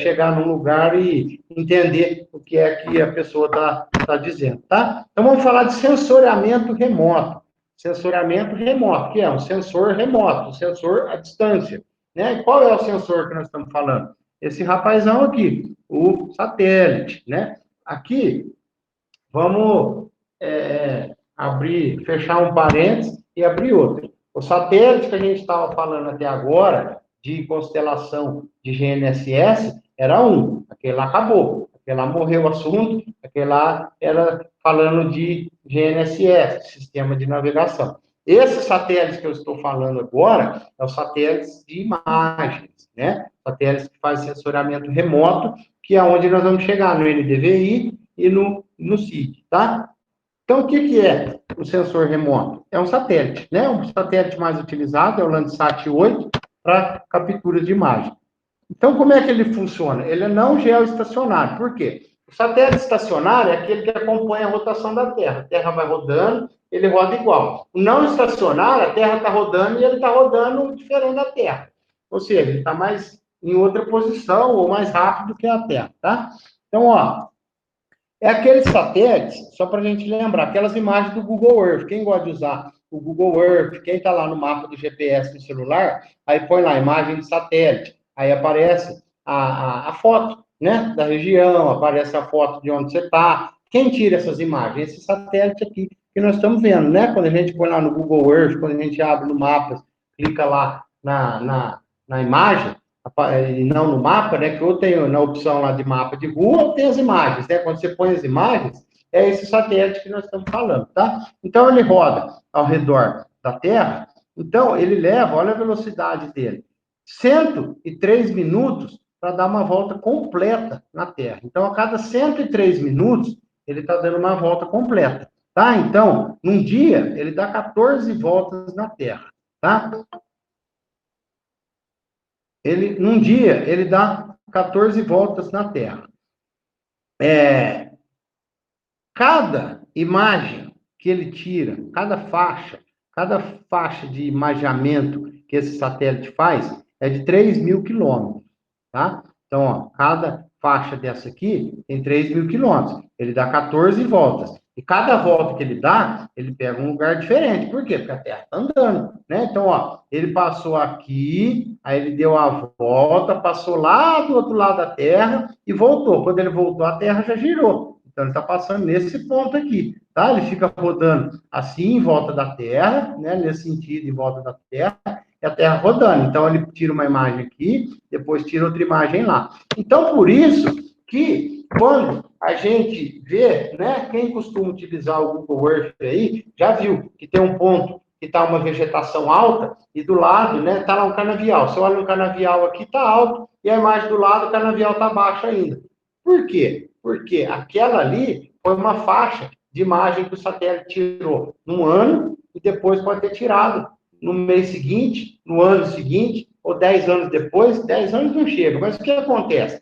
chegar num lugar e entender o que é que a pessoa tá dizendo, tá? Então, vamos falar de sensoriamento remoto. Sensoriamento remoto, que é um sensor remoto, um sensor à distância, né? E qual é o sensor que nós estamos falando? Esse rapazão aqui, o satélite, né? Aqui, vamos fechar um parênteses e abrir outro. O satélite que a gente estava falando até agora, de constelação de GNSS, era um. Aquele lá acabou. Aquele lá morreu o assunto. Aquele lá era falando de GNSS, Sistema de Navegação. Esse satélite que eu estou falando agora é o satélite de imagens, né? Satélite que faz sensoriamento remoto, que é onde nós vamos chegar no NDVI e no CID, tá? Então, o que é o sensor remoto? É um satélite, né? O satélite mais utilizado é o Landsat 8 para captura de imagem. Então, como é que ele funciona? Ele é não geoestacionário. Por quê? O satélite estacionário é aquele que acompanha a rotação da Terra. A Terra vai rodando, ele roda igual. O não estacionário, a Terra está rodando e ele está rodando diferente da Terra. Ou seja, ele está mais em outra posição ou mais rápido que a Terra, tá? Então, ó, é aqueles satélites, só para a gente lembrar, aquelas imagens do Google Earth. Quem gosta de usar o Google Earth, quem está lá no mapa do GPS no celular, aí põe lá imagem de satélite, aí aparece a foto, né, da região, aparece a foto de onde você está. Quem tira essas imagens? Esse satélite aqui que nós estamos vendo, né? Quando a gente põe lá no Google Earth, quando a gente abre no mapa, clica lá na imagem, e não no mapa, né? Que ou tem na opção lá de mapa de rua, ou tem as imagens, né? Quando você põe as imagens, é esse satélite que nós estamos falando, tá? Então, ele roda ao redor da Terra, então, ele leva, olha a velocidade dele, 103 minutos para dar uma volta completa na Terra. Então, a cada 103 minutos, ele está dando uma volta completa, tá? Então, num dia, ele dá 14 voltas na Terra, tá? Num dia, ele dá 14 voltas na Terra. Cada imagem que ele tira, cada faixa de imageamento que esse satélite faz é de 3.000 quilômetros, tá? Então, ó, cada faixa dessa aqui tem 3.000 quilômetros. Ele dá 14 voltas. E cada volta que ele dá, ele pega um lugar diferente. Por quê? Porque a Terra está andando, né? Então, ó, ele passou aqui, aí ele deu a volta, passou lá do outro lado da Terra e voltou. Quando ele voltou, a Terra já girou. Então, ele está passando nesse ponto aqui, tá? Ele fica rodando assim em volta da Terra, né? Nesse sentido, em volta da Terra, e a Terra rodando. Então, ele tira uma imagem aqui, depois tira outra imagem lá. Então, por isso que, quando a gente vê, né? Quem costuma utilizar o Google Earth aí, já viu que tem um ponto que está uma vegetação alta, e do lado, né, está lá um canavial. Você olha um canavial aqui, está alto, e a imagem do lado, o canavial está baixo ainda. Por quê? Porque aquela ali foi uma faixa de imagem que o satélite tirou num ano, e depois pode ter tirado no mês seguinte, no ano seguinte, ou 10 anos depois. 10 anos não chega, mas o que acontece?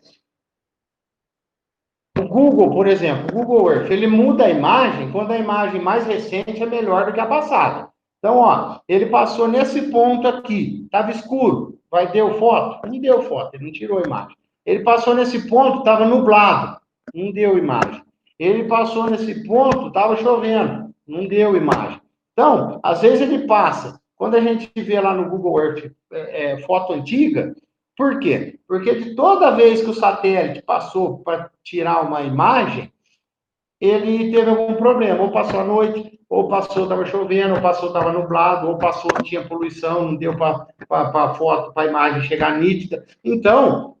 O Google, por exemplo, o Google Earth, ele muda a imagem quando a imagem mais recente é melhor do que a passada. Então, ó, ele passou nesse ponto aqui, estava escuro, deu foto? Não deu foto, ele não tirou a imagem. Ele passou nesse ponto, estava nublado, não deu imagem. Ele passou nesse ponto, estava chovendo, não deu imagem. Então, às vezes ele passa. Quando a gente vê lá no Google Earth foto antiga, por quê? Porque de toda vez que o satélite passou para tirar uma imagem, ele teve algum problema, ou passou à noite, ou passou, estava chovendo, ou passou, estava nublado, ou passou, tinha poluição, não deu para a foto, para a imagem chegar nítida. Então,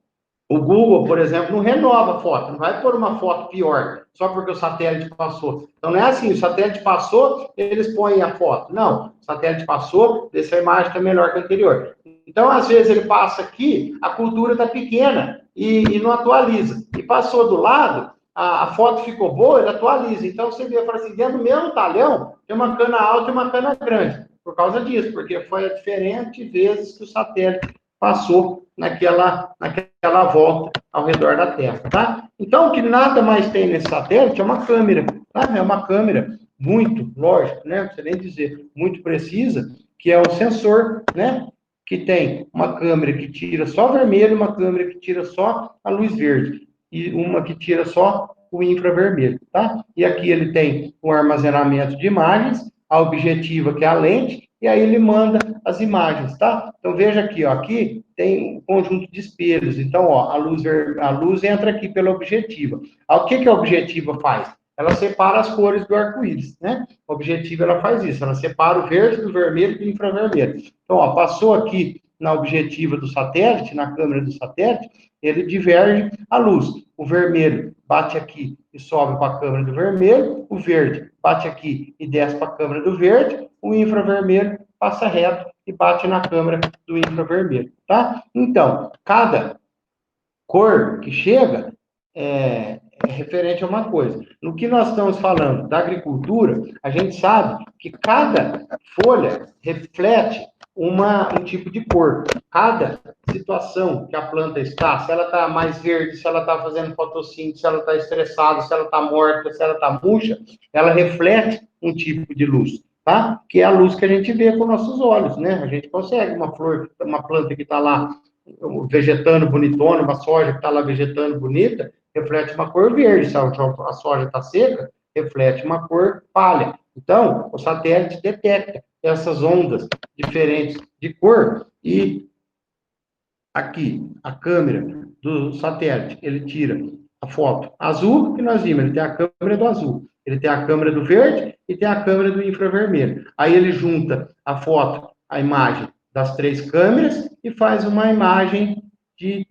o Google, por exemplo, não renova a foto, não vai pôr uma foto pior, só porque o satélite passou. Então, não é assim, o satélite passou, eles põem a foto. Não, o satélite passou, essa imagem está melhor que a anterior. Então, às vezes, ele passa aqui, a cultura está pequena e não atualiza. E passou do lado, a foto ficou boa, ele atualiza. Então, você vê, fala assim, dentro do mesmo talhão, tem uma cana alta e uma cana grande. Por causa disso, porque foi diferentes vezes que o satélite passou naquela volta ao redor da Terra, tá? Então, o que nada mais tem nesse satélite é uma câmera, tá? É uma câmera muito, lógico, né? Não precisa nem dizer, muito precisa, que é o sensor, né? Que tem uma câmera que tira só vermelho, uma câmera que tira só a luz verde, e uma que tira só o infravermelho, tá? E aqui ele tem o armazenamento de imagens, a objetiva, que é a lente, e aí ele manda as imagens, tá? Então, veja aqui, ó, aqui tem um conjunto de espelhos. Então, ó, a luz entra aqui pela objetiva. O que que a objetiva faz? Ela separa as cores do arco-íris, né? A objetiva, ela faz isso, ela separa o verde do vermelho e do infravermelho. Então, ó, passou aqui na objetiva do satélite, na câmera do satélite, ele diverge a luz. O vermelho bate aqui e sobe para a câmera do vermelho, o verde bate aqui e desce para a câmera do verde, o infravermelho passa reto e bate na câmera do infravermelho, tá? Então, cada cor que chega é referente a uma coisa. No que nós estamos falando da agricultura, a gente sabe que cada folha reflete um tipo de cor. Cada situação que a planta está, se ela está mais verde, se ela está fazendo fotossíntese, se ela está estressada, se ela está morta, se ela está murcha, ela reflete um tipo de luz, tá? Que é a luz que a gente vê com nossos olhos, né? A gente consegue uma flor, uma planta que está lá vegetando bonitona, uma soja que está lá vegetando bonita, reflete uma cor verde. Se a soja está seca, reflete uma cor palha. Então, o satélite detecta essas ondas diferentes de cor e aqui, a câmera do satélite, ele tira a foto azul, que nós vimos, ele tem a câmera do azul, ele tem a câmera do verde e tem a câmera do infravermelho. Aí ele junta a foto, a imagem das três câmeras e faz uma imagem de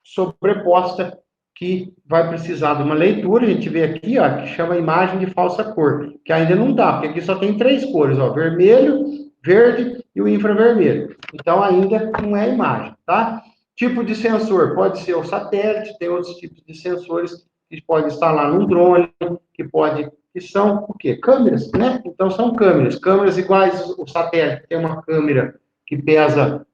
sobreposta que vai precisar de uma leitura. A gente vê aqui, ó, que chama imagem de falsa cor, que ainda não dá, porque aqui só tem três cores, ó, vermelho, verde e o infravermelho. Então, ainda não é imagem, tá? Tipo de sensor, pode ser o satélite, tem outros tipos de sensores que pode instalar num drone, que são o quê? Câmeras, né? Então, são câmeras. Câmeras iguais, o satélite tem uma câmera que pesa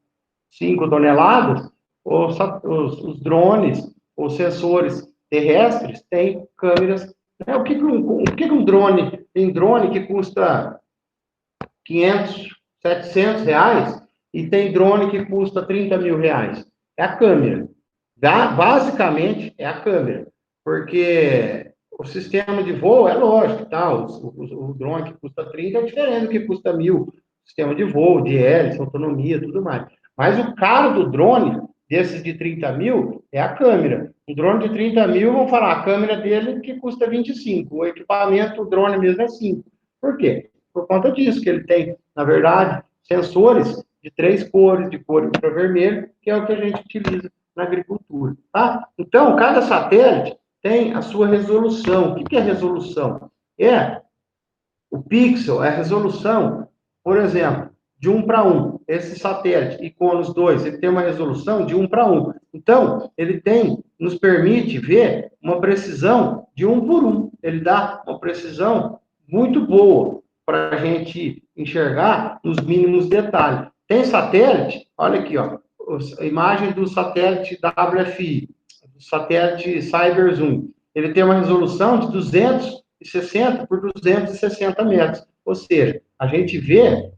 5 toneladas, os drones, os sensores terrestres têm câmeras. Né? O que um drone? Tem drone que custa 500, 700 reais e tem drone que custa 30 mil reais. É a câmera. Basicamente, é a câmera. Porque o sistema de voo é lógico, tá? O drone que custa 30 é diferente do que custa 1.000. Sistema de voo, de hélice, autonomia, tudo mais. Mas o caro do drone desses de 30 mil é a câmera. Um drone de 30 mil, vamos falar, a câmera dele que custa 25, o equipamento, o drone mesmo é 5. Por quê? Por conta disso, que ele tem, na verdade, sensores de 3 cores, de cor infravermelho, que é o que a gente utiliza na agricultura, tá? Então, cada satélite tem a sua resolução. O que é resolução? É o pixel, é a resolução, por exemplo, de 1 para 1. Esse satélite, Iconos 2, ele tem uma resolução de 1 para 1. Então, ele nos permite ver uma precisão de 1 por 1. Ele dá uma precisão muito boa para a gente enxergar nos mínimos detalhes. Tem satélite, olha aqui, ó, a imagem do satélite WFI, do satélite CyberZoom. Ele tem uma resolução de 260 por 260 metros. Ou seja, a gente vê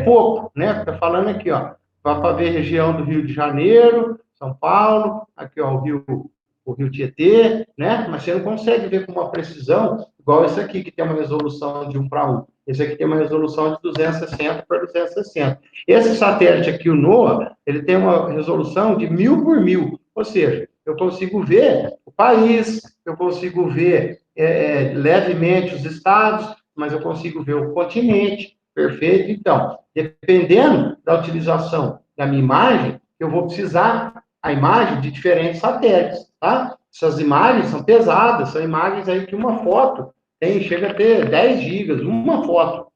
pouco, né? Está falando aqui, ó, para ver a região do Rio de Janeiro, São Paulo, aqui, ó, o Rio Tietê, né? Mas você não consegue ver com uma precisão igual esse aqui, que tem uma resolução de 1 para 1. Esse aqui tem uma resolução de 260 por 260. Esse satélite aqui, o NOAA, ele tem uma resolução de 1000 por 1000. Ou seja, eu consigo ver o país, eu consigo ver levemente os estados, mas eu consigo ver o continente, perfeito? Então, dependendo da utilização da minha imagem, eu vou precisar a imagem de diferentes satélites, tá? Essas imagens são pesadas, são imagens aí que uma foto chega a ter 10 gigas, uma foto.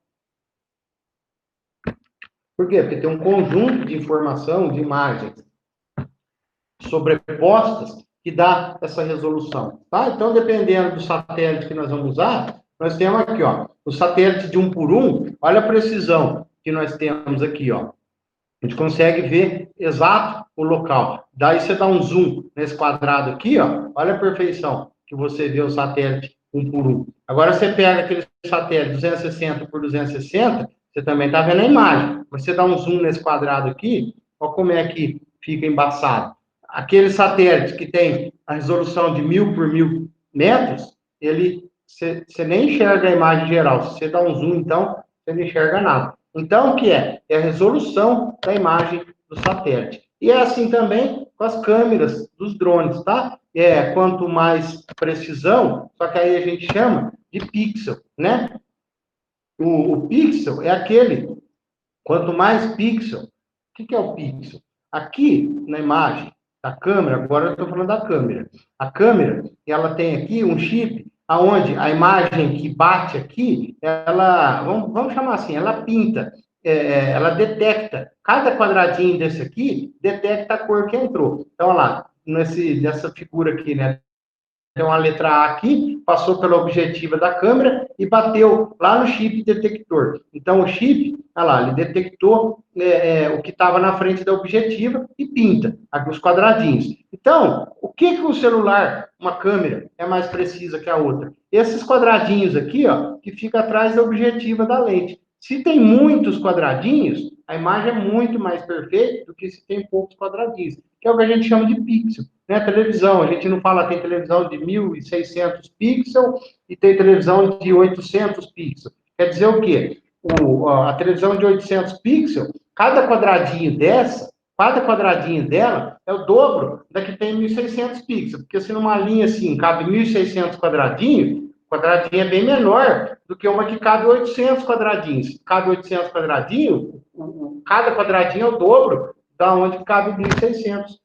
Por quê? Porque tem um conjunto de informação, de imagens sobrepostas que dá essa resolução, tá? Então, dependendo do satélite que nós vamos usar, nós temos aqui, ó, o satélite de 1 por 1, olha a precisão que nós temos aqui, ó. A gente consegue ver exato o local. Daí você dá um zoom nesse quadrado aqui, ó, olha a perfeição que você vê o satélite 1 por 1. Agora você pega aquele satélite 260 por 260, você também está vendo a imagem. Você dá um zoom nesse quadrado aqui, olha como é que fica embaçado. Aquele satélite que tem a resolução de 1000 por 1000 metros, você nem enxerga a imagem geral. Se você dá um zoom, então, você não enxerga nada. Então, o que é? É a resolução da imagem do satélite. E é assim também com as câmeras dos drones, tá? Quanto mais precisão, só que aí a gente chama de pixel, né? O pixel é aquele, quanto mais pixel, o que é o pixel? Aqui na imagem da câmera, agora eu estou falando da câmera. A câmera, ela tem aqui um chip aonde a imagem que bate aqui, ela, vamos chamar assim, ela pinta, ela detecta, cada quadradinho desse aqui, detecta a cor que entrou. Então, olha lá, nessa figura aqui, né? Tem uma letra A aqui, passou pela objetiva da câmera e bateu lá no chip detector. Então, o chip, olha lá, ele detectou o que estava na frente da objetiva e pinta aqui os quadradinhos. Então, o que o celular, uma câmera, é mais precisa que a outra? Esses quadradinhos aqui, ó, que fica atrás da objetiva da lente. Se tem muitos quadradinhos, a imagem é muito mais perfeita do que se tem poucos quadradinhos, que é o que a gente chama de pixel. Né? Televisão, a gente não fala, tem televisão de 1.600 pixels e tem televisão de 800 pixels. Quer dizer o quê? A televisão de 800 pixels, cada quadradinho dela é o dobro da que tem 1.600 pixels, porque se numa linha assim cabe 1.600 quadradinhos, o quadradinho é bem menor do que uma que cabe 800 quadradinhos. Cabe 800 quadradinhos, cada quadradinho é o dobro da onde cabe 1.600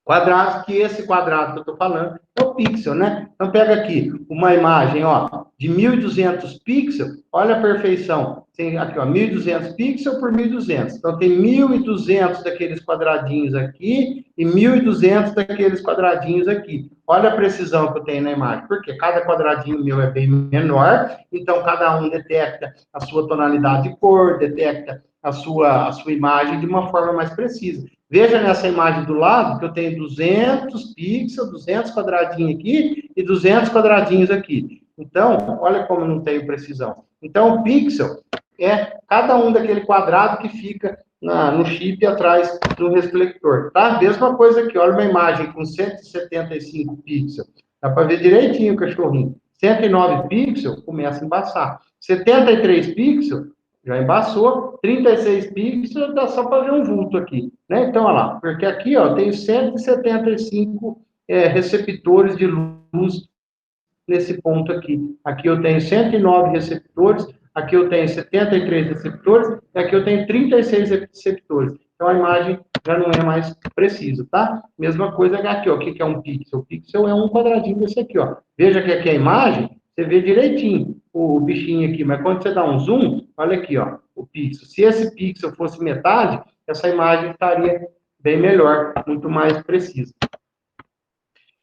quadrados, que esse quadrado que eu estou falando é o pixel, né? Então, pega aqui uma imagem, ó, de 1.200 pixels, olha a perfeição. Tem aqui, ó, 1.200 pixels por 1.200. Então, tem 1.200 daqueles quadradinhos aqui e 1.200 daqueles quadradinhos aqui. Olha a precisão que eu tenho na imagem, porque cada quadradinho meu é bem menor, então cada um detecta a sua tonalidade de cor, detecta a sua imagem de uma forma mais precisa. Veja nessa imagem do lado que eu tenho 200 pixels, 200 quadradinhos aqui e 200 quadradinhos aqui. Então, olha como eu não tenho precisão. Então, o pixel é cada um daquele quadrado que fica no chip atrás do reflector, tá? Mesma coisa aqui, olha uma imagem com 175 pixels. Dá para ver direitinho o cachorrinho. 109 pixels, começa a embaçar. 73 pixels, já embaçou. 36 pixels, dá só para ver um vulto aqui. né? Então, olha lá, porque aqui, ó, tem 175 receptores de luz nesse ponto aqui. Aqui eu tenho 109 receptores, aqui eu tenho 73 receptores, e aqui eu tenho 36 receptores. Então, a imagem já não é mais precisa, tá? Mesma coisa aqui, ó. O que é um pixel? O pixel é um quadradinho desse aqui, ó. Veja que aqui a imagem, você vê direitinho o bichinho aqui, mas quando você dá um zoom, olha aqui, ó, o pixel. Se esse pixel fosse metade, essa imagem estaria bem melhor, muito mais precisa.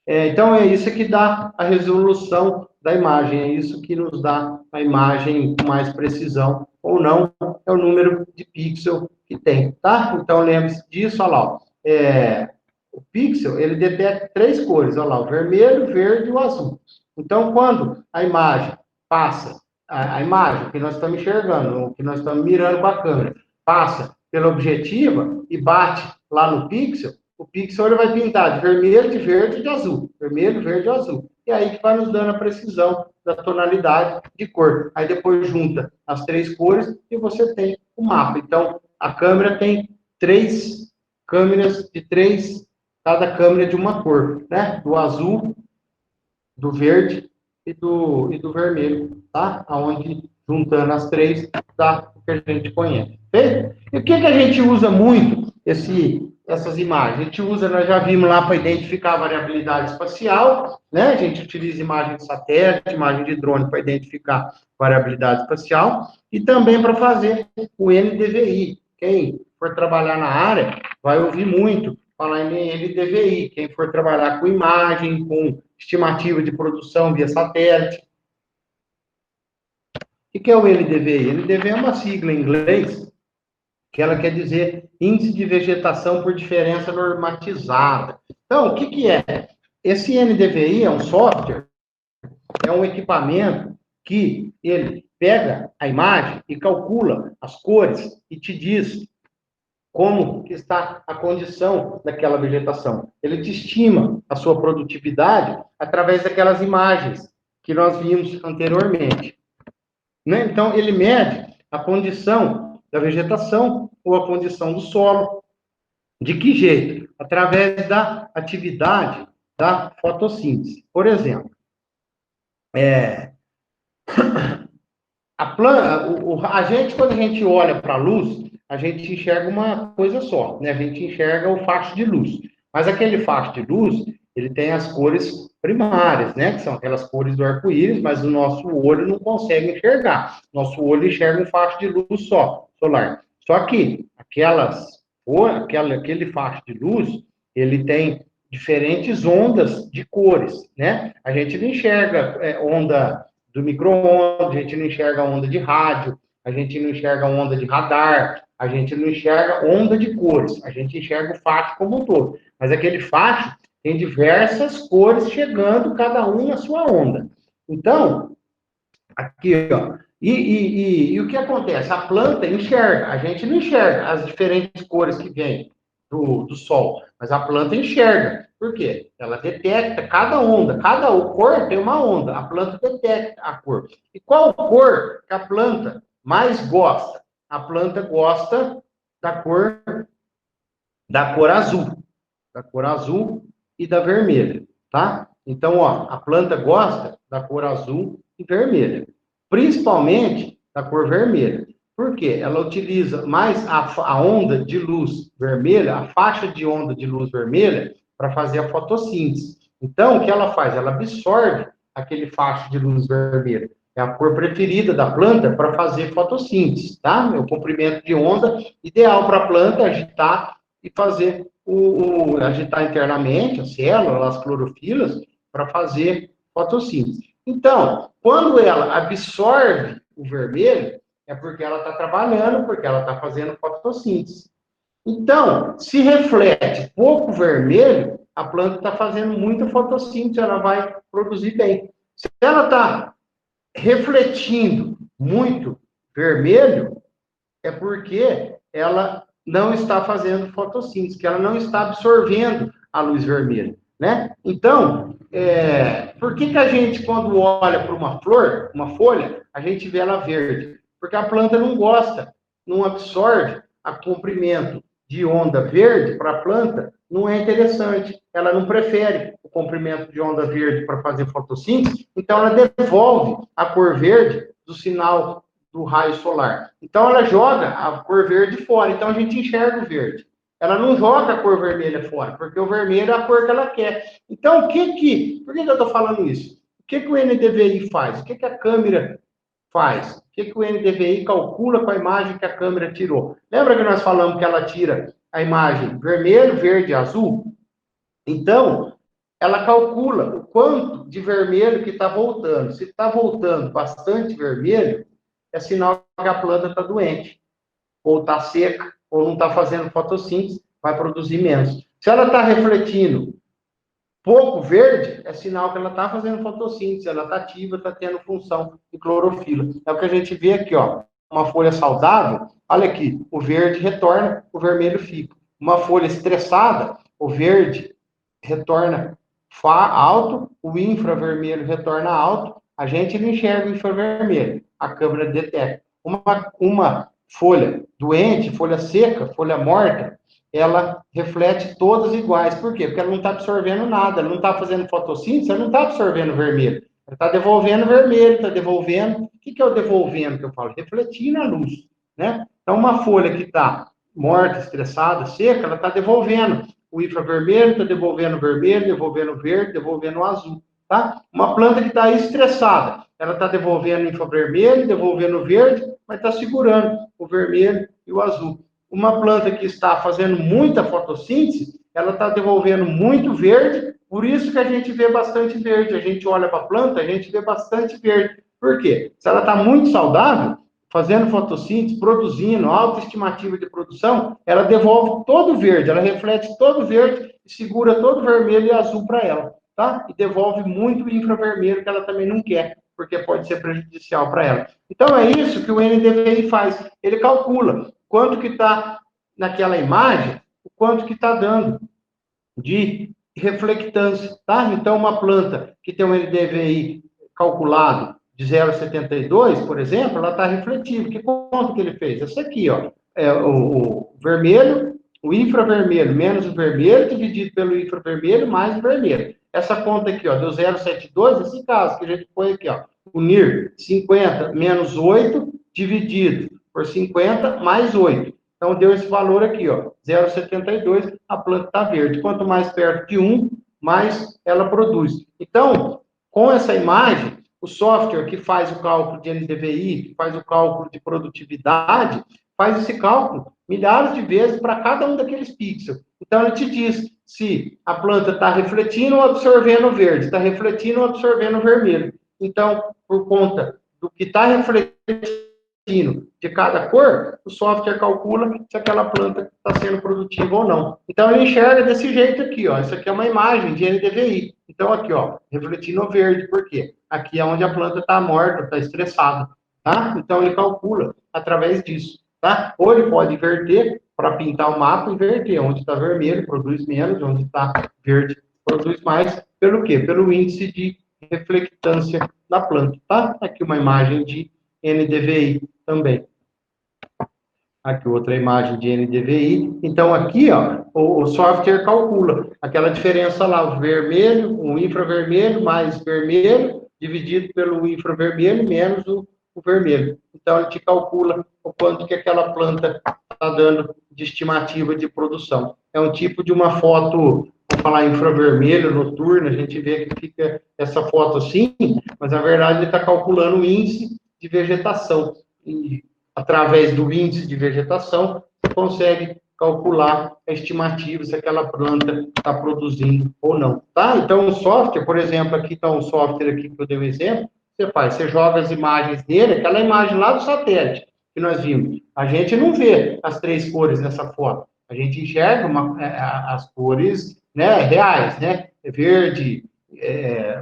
Então, é isso que dá a resolução da imagem, é isso que nos dá a imagem com mais precisão ou não, é o número de pixel que tem, tá? Então, lembre-se disso, olha lá, ó. O pixel, ele detecta 3 cores, olha lá, o vermelho, o verde e o azul. Então, quando a imagem passa, a imagem que nós estamos enxergando, que nós estamos mirando com a câmera, passa pela objetiva e bate lá no pixel, o pixel ele vai pintar de vermelho, de verde e de azul. Vermelho, verde e azul. E aí que vai nos dando a precisão da tonalidade de cor. Aí depois junta as 3 cores e você tem o mapa. Então, a câmera tem 3 câmeras de 3, cada câmera de uma cor, né? Do azul, do verde e do vermelho, tá? Aonde, juntando as 3, dá o que a gente conhece. Ok? E o que a gente usa muito essas imagens? A gente usa, nós já vimos lá para identificar a variabilidade espacial, né? A gente utiliza imagem de satélite, imagem de drone para identificar variabilidade espacial e também para fazer o NDVI. Quem for trabalhar na área vai ouvir muito falar em NDVI. Quem for trabalhar com imagem, com estimativa de produção via satélite. O que é o NDVI? NDVI é uma sigla em inglês que ela quer dizer Índice de Vegetação por Diferença Normatizada. Então, o que é? Esse NDVI é um software, é um equipamento que ele pega a imagem e calcula as cores e te diz como que está a condição daquela vegetação. Ele te estima a sua produtividade através daquelas imagens que nós vimos anteriormente, né? Então, ele mede a condição da vegetação ou a condição do solo. De que jeito? Através da atividade da fotossíntese. Por exemplo, a gente, quando a gente olha para a luz, a gente enxerga uma coisa só, né? A gente enxerga o facho de luz. Mas aquele facho de luz, ele tem as cores primárias, né? Que são aquelas cores do arco-íris, mas o nosso olho não consegue enxergar. Nosso olho enxerga um facho de luz só, solar. Só que aquele facho de luz, ele tem diferentes ondas de cores, né? A gente não enxerga onda do micro-ondas, a gente não enxerga onda de rádio, a gente não enxerga onda de radar, a gente não enxerga onda de cores, a gente enxerga o facho como um todo. Mas aquele facho tem diversas cores chegando, cada um na sua onda. Então, aqui, ó, e o que acontece? A planta enxerga, a gente não enxerga as diferentes cores que vêm do sol, mas a planta enxerga. Por quê? Ela detecta cada onda, cada cor tem uma onda, a planta detecta a cor. E qual cor que a planta mais gosta? A planta gosta da cor azul e da vermelha, tá? Então, ó, a planta gosta da cor azul e vermelha, principalmente da cor vermelha. Por quê? Ela utiliza mais a onda de luz vermelha, a faixa de onda de luz vermelha, para fazer a fotossíntese. Então, o que ela faz? Ela absorve aquele facho de luz vermelha. É a cor preferida da planta para fazer fotossíntese, tá? É o comprimento de onda ideal para a planta agitar e fazer agitar internamente as células, as clorofilas, para fazer fotossíntese. Então, quando ela absorve o vermelho, é porque ela está trabalhando, porque ela está fazendo fotossíntese. Então, se reflete pouco vermelho, a planta está fazendo muita fotossíntese, ela vai produzir bem. Se ela está refletindo muito vermelho, é porque ela não está fazendo fotossíntese, que ela não está absorvendo a luz vermelha, né? Então, por que a gente, quando olha para uma flor, uma folha, a gente vê ela verde? Porque a planta não gosta, não absorve a comprimento de onda verde para a planta não é interessante. Ela não prefere o comprimento de onda verde para fazer fotossíntese, então ela devolve a cor verde do sinal do raio solar. Então ela joga a cor verde fora, então a gente enxerga o verde. Ela não joga a cor vermelha fora, porque o vermelho é a cor que ela quer. Então, por que eu estou falando isso? O que o NDVI faz? O que a câmera faz? O que o NDVI calcula com a imagem que a câmera tirou? Lembra que nós falamos que ela tira a imagem vermelho, verde e azul? Então, ela calcula o quanto de vermelho que está voltando. Se está voltando bastante vermelho, é sinal que a planta está doente, ou está seca, ou não está fazendo fotossíntese, vai produzir menos. Se ela está refletindo pouco verde, é sinal que ela está fazendo fotossíntese, ela está ativa, está tendo função de clorofila. É o que a gente vê aqui, ó. Uma folha saudável, olha aqui, o verde retorna, o vermelho fica. Uma folha estressada, o verde retorna alto, o infravermelho retorna alto, a gente não enxerga o infravermelho, a câmera detecta. Uma folha doente, folha seca, folha morta, ela reflete todas iguais. Por quê? Porque ela não está absorvendo nada, ela não está fazendo fotossíntese, ela não está absorvendo vermelho. Ela está devolvendo vermelho, está devolvendo. O que é o devolvendo que eu falo? Refletindo a luz, né? Então, uma folha que está morta, estressada, seca, ela está devolvendo o infravermelho, está devolvendo vermelho, devolvendo verde, devolvendo azul, tá? Uma planta que está estressada, ela está devolvendo o infravermelho, devolvendo o verde, mas está segurando o vermelho e o azul. Uma planta que está fazendo muita fotossíntese, ela está devolvendo muito verde, por isso que a gente vê bastante verde. A gente olha para a planta, a gente vê bastante verde. Por quê? Se ela está muito saudável, fazendo fotossíntese, produzindo, alta estimativa de produção, ela devolve todo o verde, ela reflete todo o verde e segura todo o vermelho e azul para ela, tá? E devolve muito o infravermelho que ela também não quer, porque pode ser prejudicial para ela. Então, é isso que o NDVI faz. Ele calcula quanto que está naquela imagem, o quanto que está dando de reflectância, tá? Então, uma planta que tem um NDVI calculado de 0,72, por exemplo, ela está refletiva. Que conta que ele fez? Essa aqui, ó, é o vermelho, o infravermelho menos o vermelho, dividido pelo infravermelho mais o vermelho. Essa conta aqui, ó, deu 0,72, esse caso que a gente põe aqui, ó, unir 50 menos 8, dividido por 50 mais 8. Então, deu esse valor aqui, ó, 0,72, a planta está verde. Quanto mais perto de 1, mais ela produz. Então, com essa imagem, o software que faz o cálculo de NDVI, que faz o cálculo de produtividade, faz esse cálculo milhares de vezes para cada um daqueles pixels. Então, ele te diz se a planta está refletindo ou absorvendo verde, está refletindo ou absorvendo vermelho. Então, por conta do que está refletindo de cada cor, o software calcula se aquela planta está sendo produtiva ou não. Então, ele enxerga desse jeito aqui, ó. Isso aqui é uma imagem de NDVI. Então, aqui, ó, refletindo o verde. Por quê? Aqui é onde a planta está morta, está estressada, tá? Então, ele calcula através disso, tá? Ou ele pode inverter para pintar o mapa, inverter. Onde está vermelho, produz menos. Onde está verde, produz mais. Pelo quê? Pelo índice de reflectância da planta, tá? Aqui uma imagem de NDVI também. Aqui outra imagem de NDVI. Então, aqui, ó, o software calcula aquela diferença lá, o vermelho, o infravermelho mais vermelho, dividido pelo infravermelho menos o vermelho. Então, ele te calcula o quanto que aquela planta está dando de estimativa de produção. É um tipo de uma foto, vou falar infravermelho, noturna, a gente vê que fica essa foto assim, mas na verdade ele está calculando o índice de vegetação. E através do índice de vegetação, você consegue calcular a estimativa se aquela planta está produzindo ou não, tá? Então, o software, por exemplo, aqui está um software aqui que eu dei um exemplo, você joga as imagens dele, aquela imagem lá do satélite que nós vimos. A gente não vê as 3 cores nessa foto. A gente enxerga as cores, né, reais, né? Verde,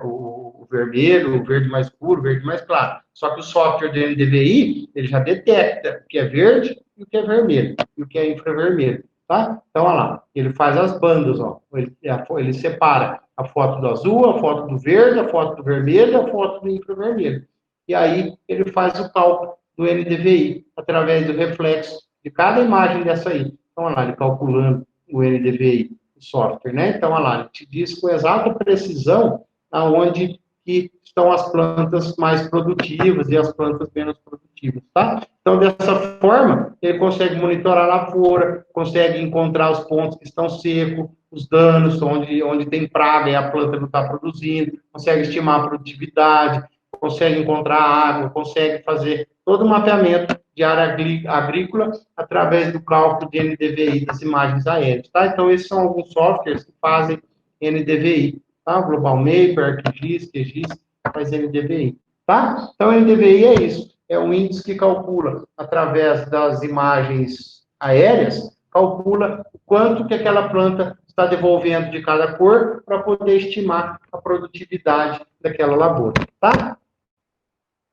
o vermelho, o verde mais escuro, o verde mais claro. Só que o software do NDVI, ele já detecta o que é verde e o que é vermelho, e o que é infravermelho, tá? Então, olha lá, ele faz as bandas, ó. Ele separa a foto do azul, a foto do verde, a foto do vermelho e a foto do infravermelho. E aí, ele faz o cálculo do NDVI, através do reflexo de cada imagem dessa aí. Então, olha lá, ele calculando o NDVI do software, né? Então, olha lá, ele te diz com exata precisão aonde que estão as plantas mais produtivas e as plantas menos produtivas, tá? Então, dessa forma, ele consegue monitorar a lavoura, consegue encontrar os pontos que estão secos, os danos, onde tem praga e a planta não está produzindo, consegue estimar a produtividade, consegue encontrar água, consegue fazer todo o mapeamento de área agrícola através do cálculo de NDVI das imagens aéreas, tá? Então, esses são alguns softwares que fazem NDVI, tá? Global Mapper, ArcGIS, QGIS, faz NDVI, tá? Então, NDVI é isso, é um índice que calcula, através das imagens aéreas, calcula quanto que aquela planta está devolvendo de cada cor para poder estimar a produtividade daquela lavoura, tá?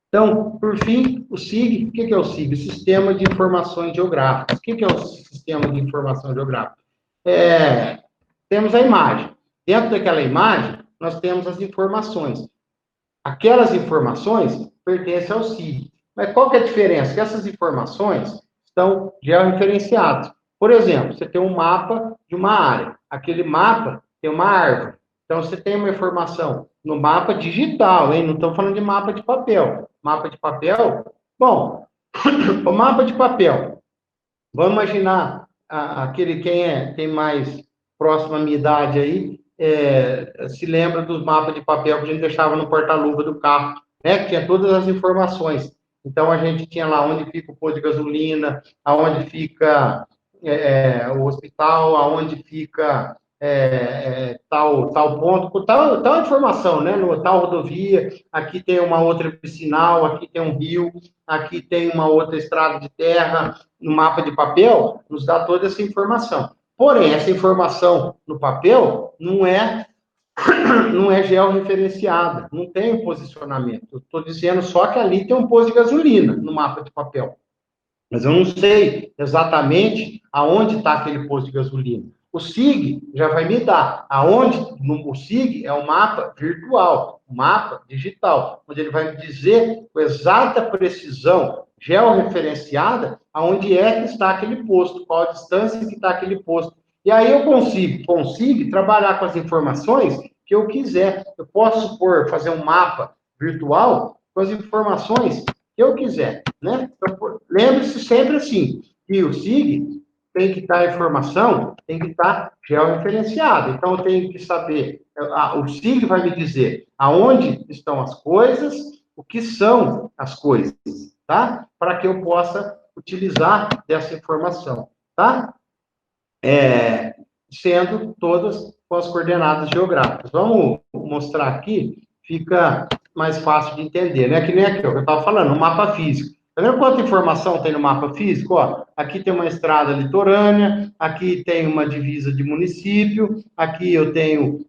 Então, por fim, o SIG, o que é o SIG? Sistema de Informações Geográficas. O que é o Sistema de Informação Geográfica? Temos a imagem. Dentro daquela imagem, nós temos as informações. Aquelas informações pertencem ao SIG. Mas qual que é a diferença? Que essas informações estão georreferenciadas. Por exemplo, você tem um mapa de uma área. Aquele mapa tem uma árvore. Então, você tem uma informação no mapa digital, hein? Não estou falando de mapa de papel. Mapa de papel, bom, o mapa de papel. Vamos imaginar aquele quem mais próximo à minha idade aí, se lembra dos mapas de papel que a gente deixava no porta-luva do carro, né? Que tinha todas as informações. Então, a gente tinha lá onde fica o posto de gasolina, aonde fica o hospital, aonde fica tal ponto, tal informação, né? No tal rodovia, aqui tem uma outra piscinal, aqui tem um rio, aqui tem uma outra estrada de terra, no mapa de papel, nos dá toda essa informação. Porém, essa informação no papel não é georreferenciada, não tem um posicionamento. Estou dizendo só que ali tem um posto de gasolina no mapa de papel. Mas eu não sei exatamente aonde está aquele posto de gasolina. O SIG já vai me dar aonde. O SIG é um mapa virtual, um mapa digital, onde ele vai me dizer com exata precisão georreferenciada aonde é que está aquele posto, qual a distância que está aquele posto. E aí eu consigo trabalhar com as informações que eu quiser. Eu posso supor, fazer um mapa virtual com as informações que eu quiser, né? Então, lembre-se sempre assim, que o SIG tem que estar a informação, tem que estar georreferenciada. Então, eu tenho que saber, o SIG vai me dizer aonde estão as coisas, o que são as coisas, tá? Para que eu possa utilizar dessa informação, tá? Sendo todas com as coordenadas geográficas. Vamos mostrar aqui, fica mais fácil de entender, né? Que nem aqui, ó, que eu estava falando, o mapa físico. Tá vendo quanta informação tem no mapa físico? Ó, aqui tem uma estrada litorânea, aqui tem uma divisa de município, aqui eu tenho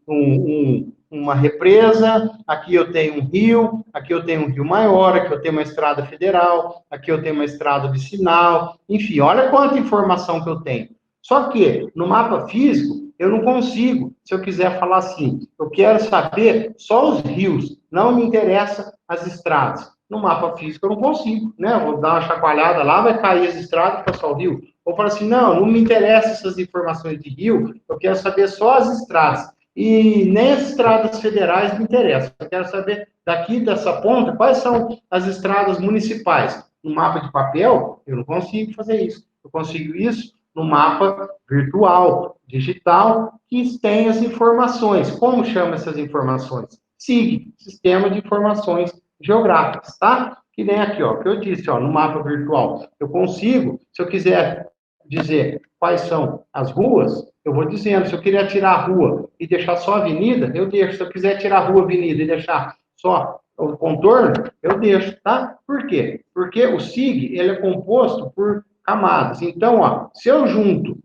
uma represa, aqui eu tenho um rio, aqui eu tenho um rio maior, aqui eu tenho uma estrada federal, aqui eu tenho uma estrada vicinal, enfim, olha quanta informação que eu tenho. Só que no mapa físico, eu não consigo, se eu quiser falar assim, eu quero saber só os rios, não me interessa as estradas. No mapa físico eu não consigo, né? Eu vou dar uma chacoalhada lá, vai cair as estradas, fica só o rio. Ou falar assim, não me interessa essas informações de rio, eu quero saber só as estradas. E nem as estradas federais me interessam. Eu quero saber daqui dessa ponta quais são as estradas municipais. No mapa de papel, eu não consigo fazer isso. Eu consigo isso no mapa virtual, digital, que tem as informações. Como chama essas informações? SIG, Sistema de Informações Geográficas, tá? Que nem aqui, ó, que eu disse, ó, no mapa virtual. Eu consigo, se eu quiser dizer quais são as ruas, eu vou dizendo. Se eu queria tirar a rua e deixar só a avenida, eu deixo. Se eu quiser tirar a rua, avenida e deixar só o contorno, eu deixo, tá? Por quê? Porque o SIG, ele é composto por camadas. Então, ó, se eu junto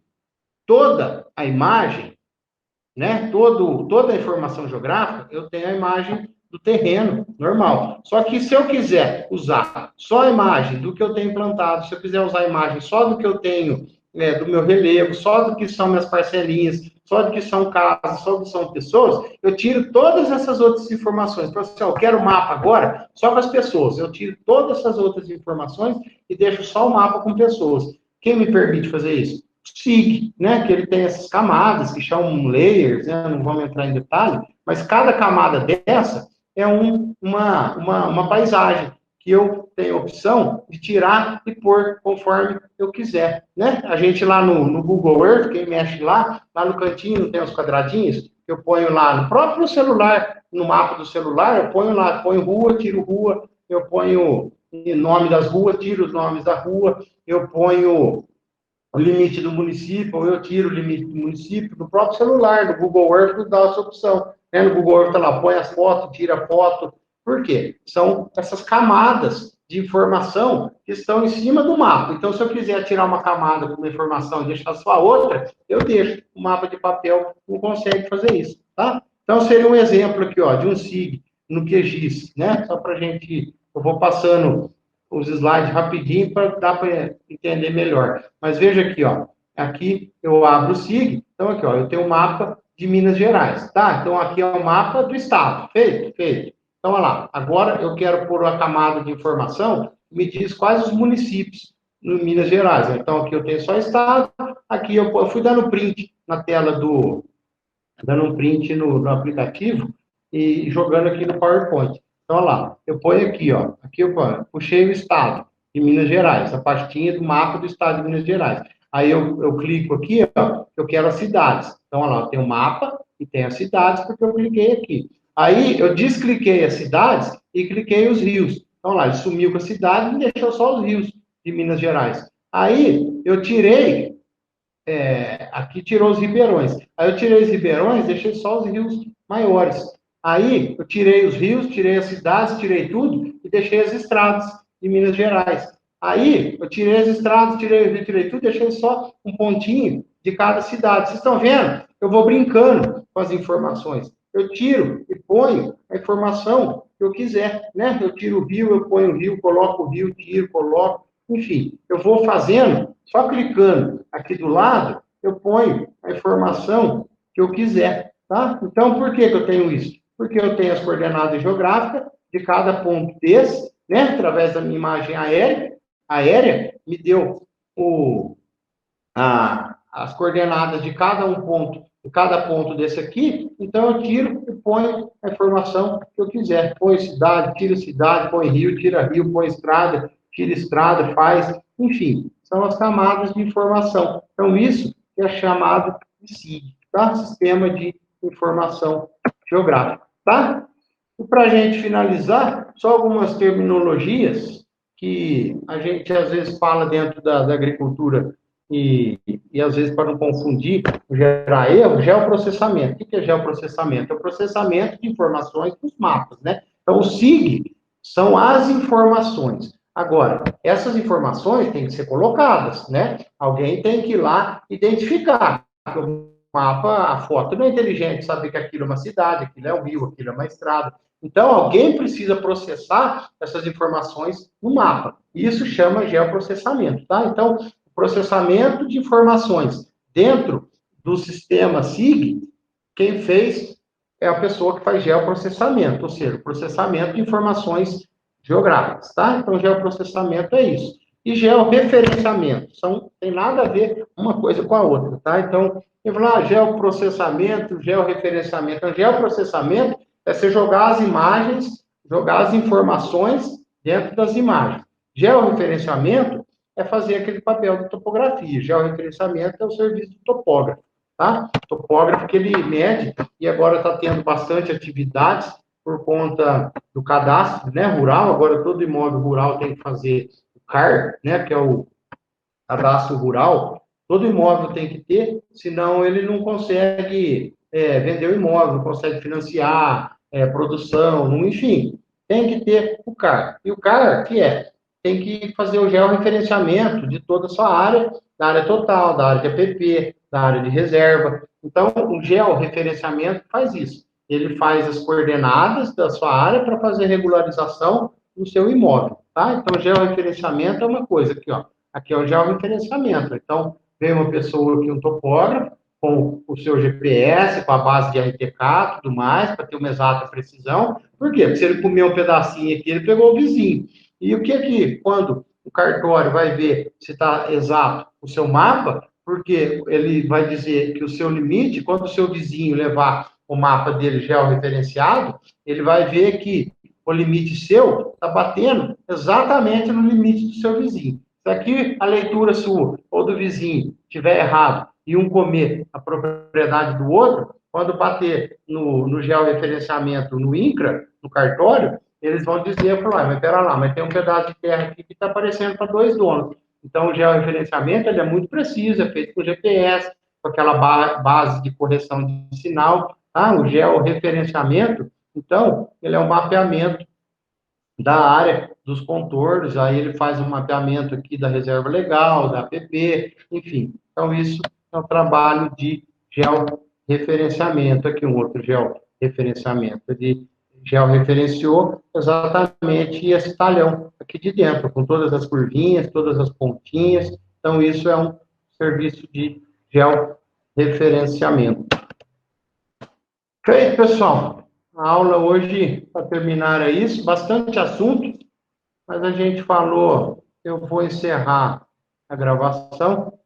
toda a imagem, né, toda a informação geográfica, eu tenho a imagem do terreno normal. Só que se eu quiser usar só a imagem do que eu tenho plantado, se eu quiser usar a imagem só do que eu tenho, do meu relevo, só do que são minhas parcelinhas, só do que são casas, só do que são pessoas, eu tiro todas essas outras informações. Então, assim, eu quero o mapa agora só com as pessoas. Eu tiro todas essas outras informações e deixo só o mapa com pessoas. Quem me permite fazer isso? SIG, né? Que ele tem essas camadas, que chamam layers, né? Não vamos entrar em detalhe, mas cada camada dessa é uma paisagem que eu tenho a opção de tirar e pôr conforme eu quiser, né? A gente lá no Google Earth, quem mexe lá no cantinho não tem os quadradinhos, eu ponho lá no próprio celular, no mapa do celular, eu ponho lá, ponho rua, tiro rua, eu ponho o nome das ruas, tiro os nomes da rua, eu ponho o limite do município, ou eu tiro o limite do município, do próprio celular, do Google Earth, dá essa opção. Né? No Google Earth, está lá, põe as fotos, tira a foto. Por quê? São essas camadas de informação que estão em cima do mapa. Então, se eu quiser tirar uma camada com uma informação e deixar só outra, eu deixo. O mapa de papel não consegue fazer isso, tá? Então, seria um exemplo aqui, ó, de um SIG no QGIS, né? Só para a gente... Eu vou passando os slides rapidinho para dar para entender melhor. Mas veja aqui, ó. Aqui eu abro o SIG. Então, aqui, ó, eu tenho o mapa de Minas Gerais, tá? Então, aqui é o mapa do estado. Feito? Feito. Então, olha lá. Agora, eu quero pôr uma camada de informação que me diz quais os municípios no Minas Gerais. Então, aqui eu tenho só estado. Aqui eu fui dando print na tela do... Dando um print no aplicativo e jogando aqui no PowerPoint. Então, olha lá, eu ponho aqui, ó, aqui eu puxei o estado de Minas Gerais, a pastinha do mapa do estado de Minas Gerais. Aí eu clico aqui, ó, eu quero as cidades. Então, olha lá, tem o mapa e tem as cidades, porque eu cliquei aqui. Aí, eu descliquei as cidades e cliquei os rios. Então, lá, ele sumiu com a cidade e deixou só os rios de Minas Gerais. Aí, eu tirei aqui tirou os ribeirões. Aí eu tirei os ribeirões, deixei só os rios maiores. Aí eu tirei os rios, tirei as cidades, tirei tudo e deixei as estradas de Minas Gerais. Aí eu tirei as estradas, tirei o rio, tirei tudo, deixei só um pontinho de cada cidade. Vocês estão vendo? Eu vou brincando com as informações. Eu tiro e ponho a informação que eu quiser, né? Eu tiro o rio, eu ponho o rio, coloco o rio, tiro, coloco, enfim, eu vou fazendo, só clicando aqui do lado, eu ponho a informação que eu quiser, tá? Então, por que eu tenho isso? Porque eu tenho as coordenadas geográficas de cada ponto desse, né? Através da minha imagem aérea me deu as coordenadas de cada ponto desse aqui, então eu tiro e ponho a informação que eu quiser. Põe cidade, põe rio, põe estrada, tira estrada, faz, enfim, são as camadas de informação. Então, isso é chamado de SIG, tá? Sistema de Informação Geográfica, tá? E para a gente finalizar, só algumas terminologias que a gente às vezes fala dentro da agricultura e às vezes para não confundir, gerar erro, geoprocessamento. O que é geoprocessamento? É o processamento de informações dos mapas, né? Então, o SIG são as informações. Agora, essas informações têm que ser colocadas, né? Alguém tem que ir lá identificar. O mapa, a foto não é inteligente, saber que aquilo é uma cidade, aquilo é um rio, aquilo é uma estrada. Então, alguém precisa processar essas informações no mapa. Isso chama geoprocessamento, tá? Então, processamento de informações dentro do sistema SIG, quem fez é a pessoa que faz geoprocessamento, ou seja, processamento de informações geográficas, tá? Então, geoprocessamento é isso. E georreferenciamento, tem nada a ver uma coisa com a outra, tá? Então, eu vou lá, geoprocessamento, georreferenciamento. Então, geoprocessamento é você jogar as imagens, jogar as informações dentro das imagens. Georreferenciamento é fazer aquele papel de topografia. Georreferenciamento é o serviço do topógrafo, tá? O topógrafo que ele mede, e agora está tendo bastante atividades por conta do cadastro, né, rural. Agora todo imóvel rural tem que fazer o CAR, né, que é o cadastro rural. Todo imóvel tem que ter, senão ele não consegue vender o imóvel, não consegue financiar produção, não, enfim. Tem que ter o CAR. E o CAR, tem que fazer o georreferenciamento de toda a sua área, da área total, da área de APP, da área de reserva. Então, o georreferenciamento faz isso. Ele faz as coordenadas da sua área para fazer regularização do seu imóvel, tá? Então, georreferenciamento é uma coisa aqui, ó. Aqui é o georreferenciamento. Então, vem uma pessoa aqui, um topógrafo, com o seu GPS, com a base de RTK, tudo mais, para ter uma exata precisão. Por quê? Porque se ele comer um pedacinho aqui, ele pegou o vizinho. E o que quando o cartório vai ver se está exato o seu mapa, porque ele vai dizer que o seu limite, quando o seu vizinho levar o mapa dele georreferenciado, ele vai ver que o limite seu está batendo exatamente no limite do seu vizinho. Se aqui a leitura sua ou do vizinho estiver errado e um comer a propriedade do outro, quando bater no georreferenciamento no INCRA, no cartório, eles vão dizer, mas espera lá, mas tem um pedaço de terra aqui que está aparecendo para dois donos. Então, o georreferenciamento ele é muito preciso, é feito com GPS, com aquela base de correção de sinal. O georreferenciamento, então, ele é um mapeamento da área dos contornos, aí ele faz um mapeamento aqui da reserva legal, da APP, enfim. Então, isso é um trabalho de georreferenciamento. Aqui um outro georreferenciamento. Ele georreferenciou exatamente esse talhão aqui de dentro, com todas as curvinhas, todas as pontinhas. Então, isso é um serviço de georreferenciamento. Feito, pessoal. A aula hoje, para terminar, é isso. Bastante assunto, mas a gente falou, eu vou encerrar a gravação